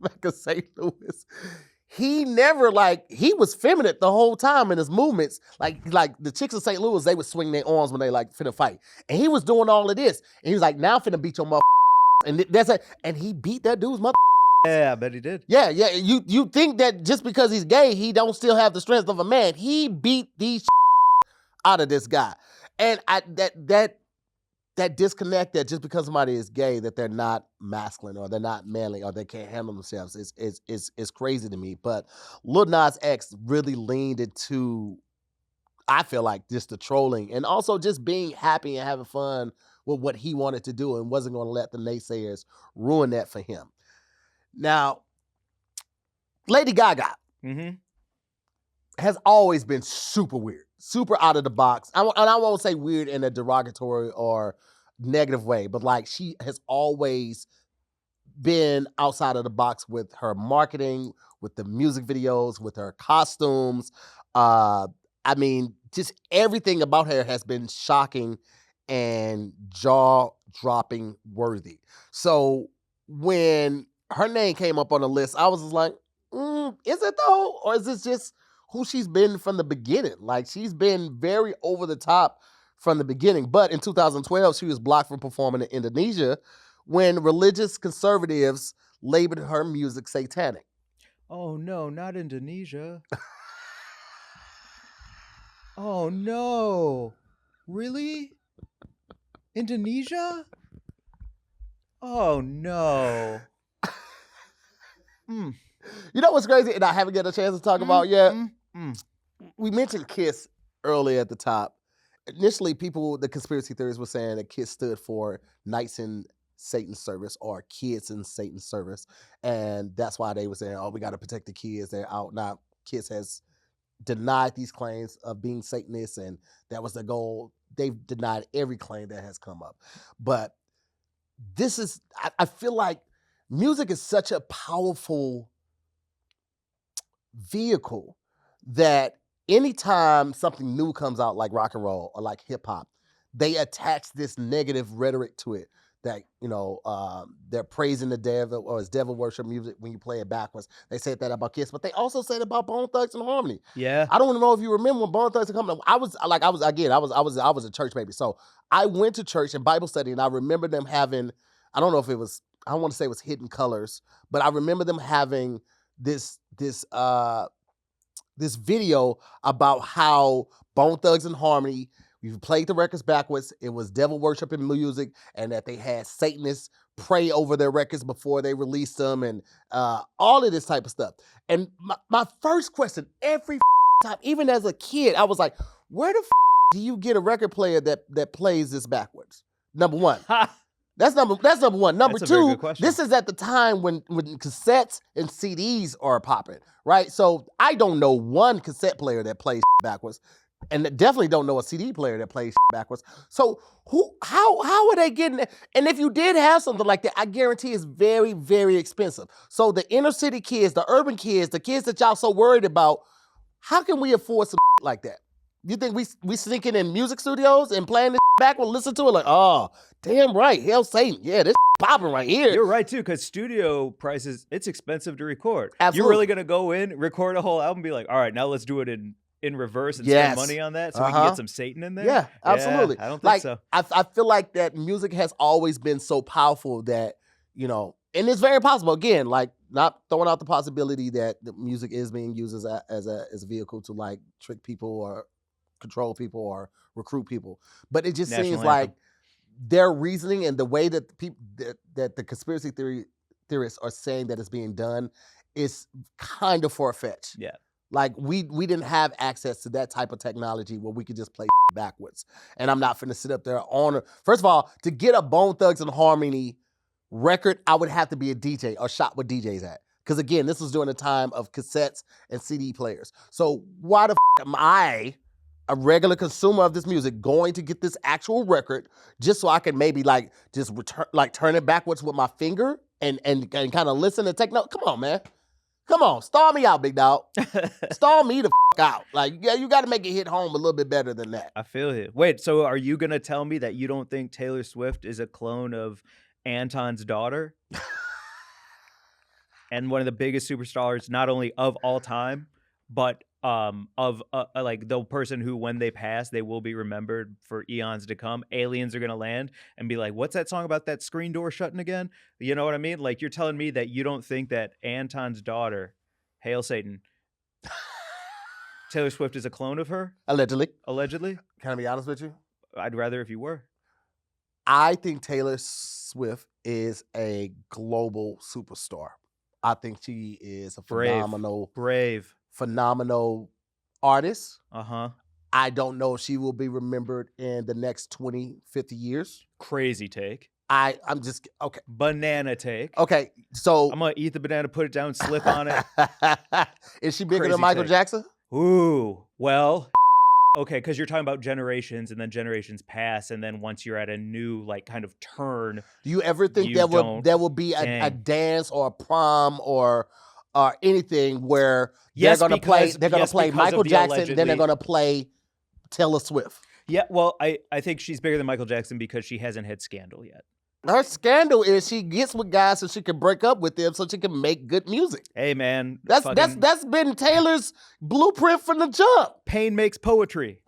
back in St. Louis. He never he was feminine the whole time in his movements. Like the chicks in St. Louis, they would swing their arms when they finna fight. And he was doing all of this. And he was like, now I'm finna beat your mother. And that's it. And he beat that dude's mother Yeah, I bet he did. Yeah. You think that just because he's gay, he don't still have the strength of a man. He beat these out of this guy. And that disconnect that just because somebody is gay, that they're not masculine or they're not manly or they can't handle themselves is crazy to me. But Lil Nas X really leaned into, I feel like, just the trolling and also just being happy and having fun with what he wanted to do and wasn't going to let the naysayers ruin that for him. Now, Lady Gaga has always been super weird, super out of the box. And I won't say weird in a derogatory or negative way, but like she has always been outside of the box with her marketing, with the music videos, with her costumes. I mean, just everything about her has been shocking and jaw-dropping worthy. So when her name came up on the list, I was just like, is it though? Or is this just who she's been from the beginning? Like, she's been very over the top from the beginning. But in 2012, she was blocked from performing in Indonesia when religious conservatives labeled her music satanic. Oh, no, not Indonesia. Oh, no. Really? Indonesia? Oh, no. You know what's crazy? And I haven't got a chance to talk about yet. We mentioned KISS earlier at the top. Initially, the conspiracy theories were saying that KISS stood for Knights in Satan's Service or Kids in Satan's Service. And that's why they were saying, oh, we got to protect the kids. They're out. Now, KISS has denied these claims of being Satanists, and that was the goal. They've denied every claim that has come up. But this is, I feel like music is such a powerful vehicle that anytime something new comes out like rock and roll or like hip hop, they attach this negative rhetoric to it that, they're praising the devil or it's devil worship music when you play it backwards. They said that about KISS, but they also said about Bone Thugs and Harmony. Yeah. I don't know if you remember when Bone Thugs were coming up. I was a church baby. So I went to church and Bible study, and I remember them having, I don't know if it was, I don't want to say it was Hidden Colors, but I remember them having this video about how Bone Thugs and Harmony, you played the records backwards, it was devil worship in music, and that they had Satanists pray over their records before they released them, and all of this type of stuff. And my first question every time, even as a kid, I was like, where the do you get a record player that plays this backwards? Number one. That's number one. Number two, this is at the time when cassettes and CDs are popping, right? So I don't know one cassette player that plays backwards, and definitely don't know a CD player that plays backwards. So how are they getting it? And if you did have something like that, I guarantee it's very, very expensive. So the inner city kids, the urban kids, the kids that y'all so worried about, how can we afford some like that? You think we sneaking in music studios and playing this back? We'll listen to it like, oh, damn right, Hell Satan. Yeah, this popping right here. You're right, too, because studio prices, it's expensive to record. Absolutely. You're really going to go in, record a whole album, and be like, all right, now let's do it in reverse and spend money on that so we can get some Satan in there? Yeah, absolutely. Yeah, I don't think so. I feel like that music has always been so powerful that, and it's very possible, again, like not throwing out the possibility that the music is being used as a vehicle to like trick people or control people or recruit people, but it just seems like their reasoning and the way that that the conspiracy theorists are saying that it's being done is kind of far-fetched. Yeah, like we didn't have access to that type of technology where we could just play backwards. And I'm not finna sit up there first of all, to get a Bone Thugs and Harmony record, I would have to be a DJ or shop with DJs at. Because again, this was during the time of cassettes and CD players. So why the am I, a regular consumer of this music, going to get this actual record just so I can maybe like just turn it backwards with my finger and kind of listen and take notes? Come on, man. Come on, stall me out, big dog. Stall me the out. Like, yeah, you got to make it hit home a little bit better than that. I feel it. Wait, so are you going to tell me that you don't think Taylor Swift is a clone of Anton's daughter? And one of the biggest superstars, not only of all time, but of like the person who, when they pass, they will be remembered for eons to come. Aliens are gonna land and be like, "What's that song about that screen door shutting again?" You know what I mean? Like, you're telling me that you don't think that Anton's daughter, Hail Satan, Taylor Swift is a clone of her? Allegedly. Can I be honest with you? I'd rather if you were. I think Taylor Swift is a global superstar. I think she is a phenomenal artist. I don't know if she will be remembered in the next 20, 50 years. Crazy take. I'm just, okay. Banana take. Okay, so. I'm going to eat the banana, put it down, slip on it. Is she bigger than Michael Jackson? Ooh, well, okay, because you're talking about generations, and then generations pass, and then once you're at a new, like, kind of turn. Do you ever think there will be a dance or a prom or anything where they're going to play Michael Jackson, then they're going to play Taylor Swift? Yeah, well, I think she's bigger than Michael Jackson because she hasn't had scandal yet. Her scandal is she gets with guys so she can break up with them so she can make good music. Hey, man. That's been Taylor's blueprint from the jump. Pain makes poetry.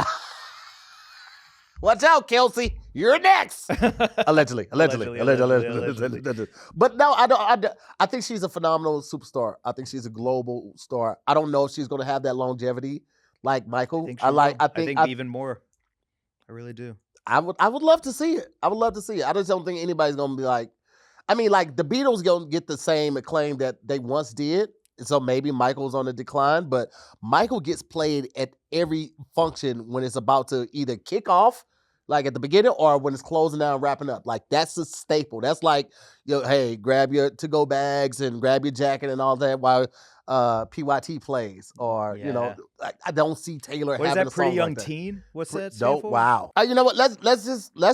Watch out, Kelsey. You're next. Allegedly. But no, I think she's a phenomenal superstar. I think she's a global star. I don't know if she's going to have that longevity like Michael. I think even more. I really do. I would love to see it. I just don't think anybody's gonna be like, I mean, like the Beatles gonna get the same acclaim that they once did. So maybe Michael's on the decline, but Michael gets played at every function when it's about to either kick off, like at the beginning, or when it's closing down, wrapping up. Like that's a staple. That's like, hey, grab your to-go bags and grab your jacket and all that while PYT plays, or I don't see Taylor having a song like that. What is that, Pretty Young Teen? What's that stand for? Wow. You know what? Let's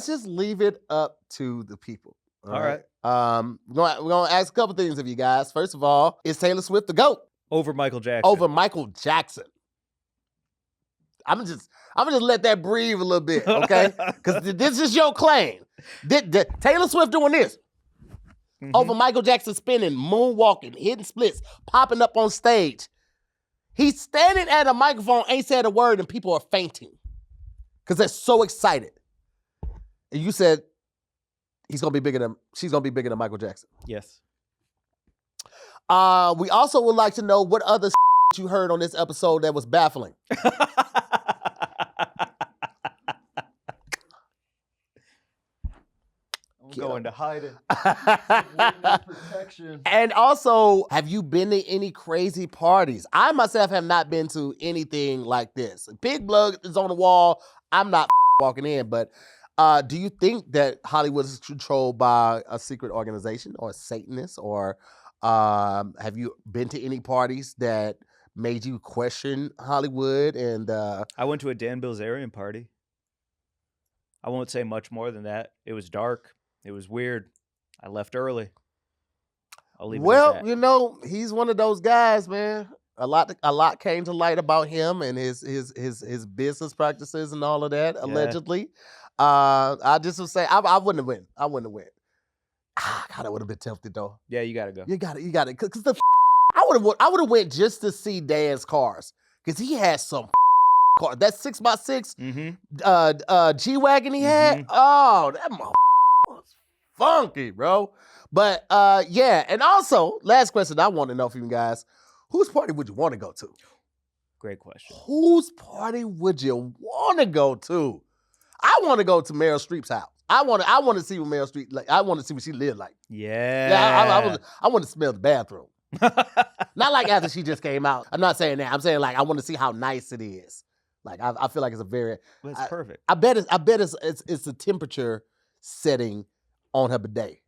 just leave it up to the people. All right. We're gonna ask a couple things of you guys. First of all, is Taylor Swift the GOAT? Over Michael Jackson. I'm just let that breathe a little bit, okay? Because this is your claim. Taylor Swift doing this. Mm-hmm. Over Michael Jackson spinning, moonwalking, hitting splits, popping up on stage. He's standing at a microphone, ain't said a word, and people are fainting because they're so excited. And you said she's gonna be bigger than Michael Jackson. Yes. We also would like to know what other you heard on this episode that was baffling. Going to hide it. Protection. And also, have you been to any crazy parties? I myself have not been to anything like this. Pig blood is on the wall. I'm not walking in, but do you think that Hollywood is controlled by a secret organization or a Satanist? Or have you been to any parties that made you question Hollywood? And I went to a Dan Bilzerian party. I won't say much more than that. It was dark. It was weird. I left early. I'll leave it at that. He's one of those guys, man. A lot came to light about him and his business practices and all of that, allegedly. I just would say I wouldn't have went. God, I would have been tempted though. Yeah, you gotta go. You got it. Cause I would have went just to see Dan's cars. Cause he had some car. That 6x6 G-Wagon he had. Oh, that was funky, bro. But yeah, and also, last question I want to know from you guys: whose party would you want to go to? Great question. Whose party would you want to go to? I want to go to Meryl Streep's house. I want to see what Meryl Streep like. I want to see what she lived like. Yeah. I want to smell the bathroom. Not like after she just came out. I'm not saying that. I'm saying like I want to see how nice it is. Like I feel like it's a very. It's perfect. I bet it's a temperature setting on her bidet.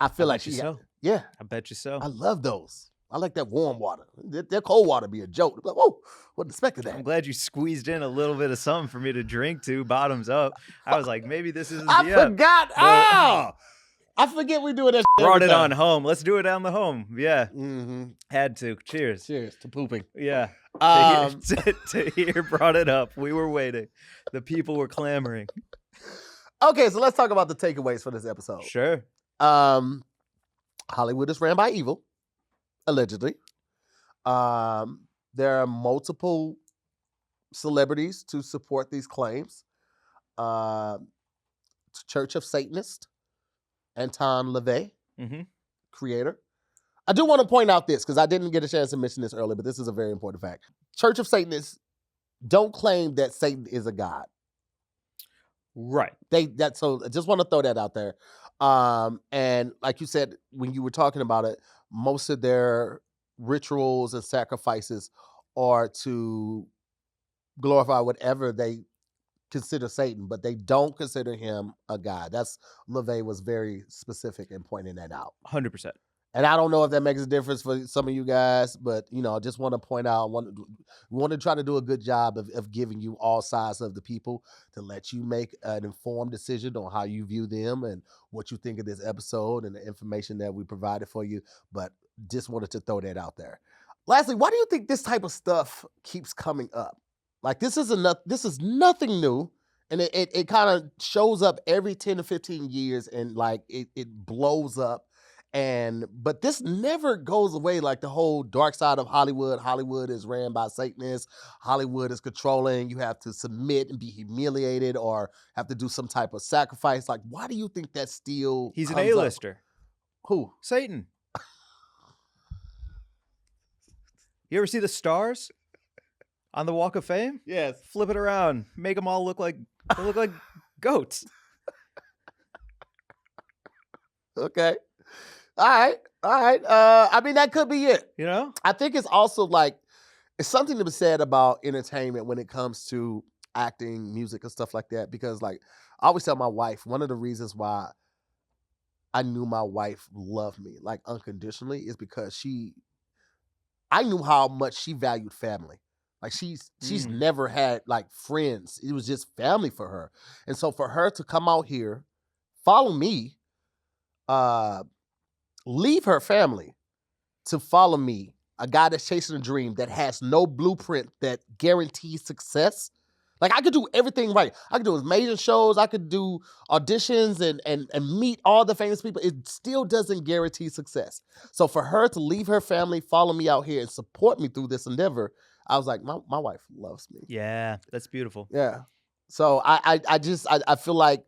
I feel like so. Yeah. I bet you so. I love those. I like that warm water. That cold water be a joke. Like, whoa, wasn't expecting that. I'm glad you squeezed in a little bit of something for me to drink to, bottoms up. I was like, maybe this isn't I forgot. I forget we do it. Brought it on home. Let's do it on the home. Yeah. Mm-hmm. Had to. Cheers. Cheers to pooping. Yeah. Tahir brought it up. We were waiting. The people were clamoring. Okay, so let's talk about the takeaways for this episode. Sure. Hollywood is ran by evil, allegedly. There are multiple celebrities to support these claims. Church of Satanist, Anton LaVey, creator. I do want to point out this because I didn't get a chance to mention this earlier, but this is a very important fact. Church of Satanists don't claim that Satan is a god. Right. So I just want to throw that out there. And like you said, when you were talking about it, most of their rituals and sacrifices are to glorify whatever they consider Satan, but they don't consider him a god. LaVey was very specific in pointing that out. 100%. And I don't know if that makes a difference for some of you guys, but I just want to point out, we want to try to do a good job of giving you all sides of the people to let you make an informed decision on how you view them and what you think of this episode and the information that we provided for you. But just wanted to throw that out there. Lastly, why do you think this type of stuff keeps coming up? Like this is nothing new. And it kind of shows up every 10 to 15 years and like it blows up. But this never goes away, like the whole dark side of Hollywood. Hollywood is ran by Satanists. Hollywood is controlling. You have to submit and be humiliated or have to do some type of sacrifice. Like, why do you think that still He's an A-lister. Who? Satan. You ever see the stars on the Walk of Fame? Yes. Flip it around. Make them all look like goats. Okay. All right. I mean, that could be it. I think it's also like, it's something to be said about entertainment when it comes to acting, music, and stuff like that. Because like, I always tell my wife, one of the reasons why I knew my wife loved me, like unconditionally, is because I knew how much she valued family. Like she's never had like friends. It was just family for her. And so for her to come out here, follow me, leave her family to follow me, a guy that's chasing a dream that has no blueprint that guarantees success. Like I could do everything right. I could do major shows. I could do auditions and meet all the famous people. It still doesn't guarantee success. So for her to leave her family, follow me out here and support me through this endeavor, I was like, my wife loves me. Yeah, that's beautiful. Yeah. So I feel like,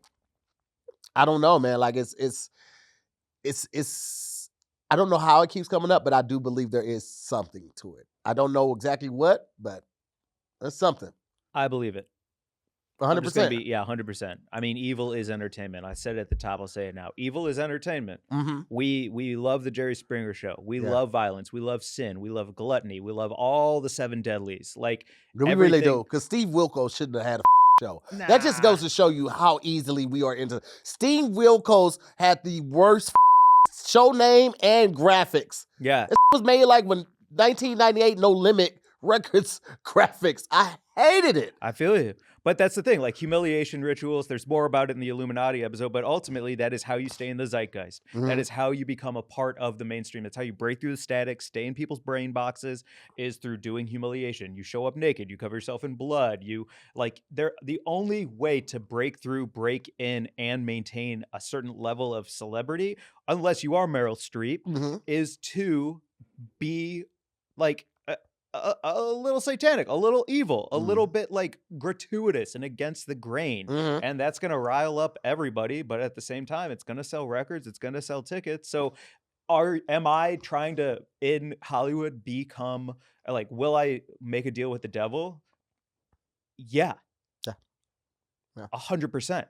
I don't know, man. Like it's I don't know how it keeps coming up, but I do believe there is something to it. I don't know exactly what, but there's something. I believe it. 100%. 100%. I mean, evil is entertainment. I said it at the top. I'll say it now. Evil is entertainment. We love the Jerry Springer Show. We love violence. We love sin. We love gluttony. We love all the seven deadlies. Like we really do. Because Steve Wilkos shouldn't have had a show. Nah. That just goes to show you how easily we are into. Steve Wilkos had the worst show name and graphics. Yeah. It was made like when 1998 No Limit Records graphics. I hated it. I feel you. But that's the thing, like humiliation rituals, there's more about it in the Illuminati episode, but ultimately that is how you stay in the zeitgeist. That is how you become a part of the mainstream. That's how you break through the static, stay in people's brain boxes, is through doing humiliation. You show up naked, you cover yourself in blood, the only way to break through, break in, and maintain a certain level of celebrity, unless you are Meryl Streep, is to be like a little satanic, a little evil, a little bit like gratuitous and against the grain. And that's going to rile up everybody. But at the same time, it's going to sell records. It's going to sell tickets. So am I trying to, in Hollywood, become like, will I make a deal with the devil? Yeah. 100%.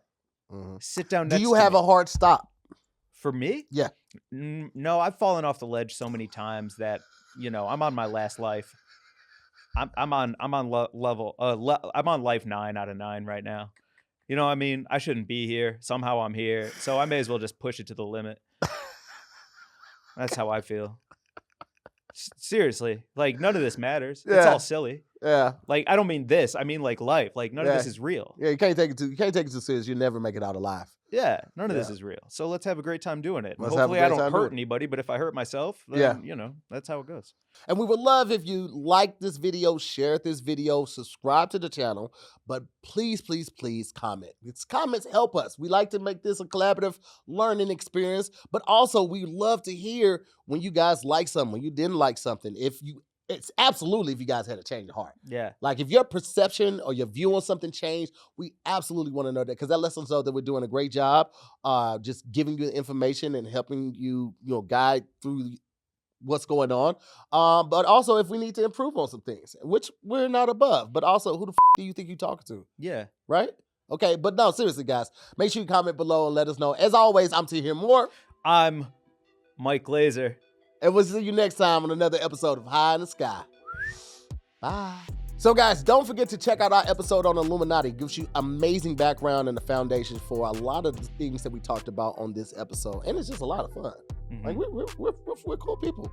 Sit down next to me. Do you have a hard stop? For me? Yeah. No, I've fallen off the ledge so many times that, I'm on my last life. I'm on life 9 out of 9 right now. You know what I mean? I shouldn't be here. Somehow I'm here. So I may as well just push it to the limit. That's how I feel. Seriously. Like, none of this matters. Yeah. It's all silly. Yeah. Like, I don't mean this. I mean, like, life. Like, none of this is real. Yeah, you can't take it too serious. You never make it out alive. Yeah, none of this is real. So let's have a great time doing it. Hopefully I don't hurt anybody, but if I hurt myself, then, that's how it goes. And we would love if you like this video, share this video, subscribe to the channel, but please, please, please comment. Comments help us. We like to make this a collaborative learning experience, but also we love to hear when you guys like something, when you didn't like something. If it's absolutely if you guys had a change of heart. Yeah. Like if your perception or your view on something changed, we absolutely want to know that, because that lets us know that we're doing a great job just giving you the information and helping you, guide through what's going on. But also if we need to improve on some things, which we're not above, but also who the do you think you're talking to? Yeah. Right? Okay, but no, seriously, guys, make sure you comment below and let us know. As always, I'm Tahir Moore. I'm Mike Glazer. And we'll see you next time on another episode of High in the Sky. Bye. So guys, don't forget to check out our episode on Illuminati. It gives you amazing background and the foundation for a lot of the things that we talked about on this episode. And it's just a lot of fun. Mm-hmm. Like we're cool people.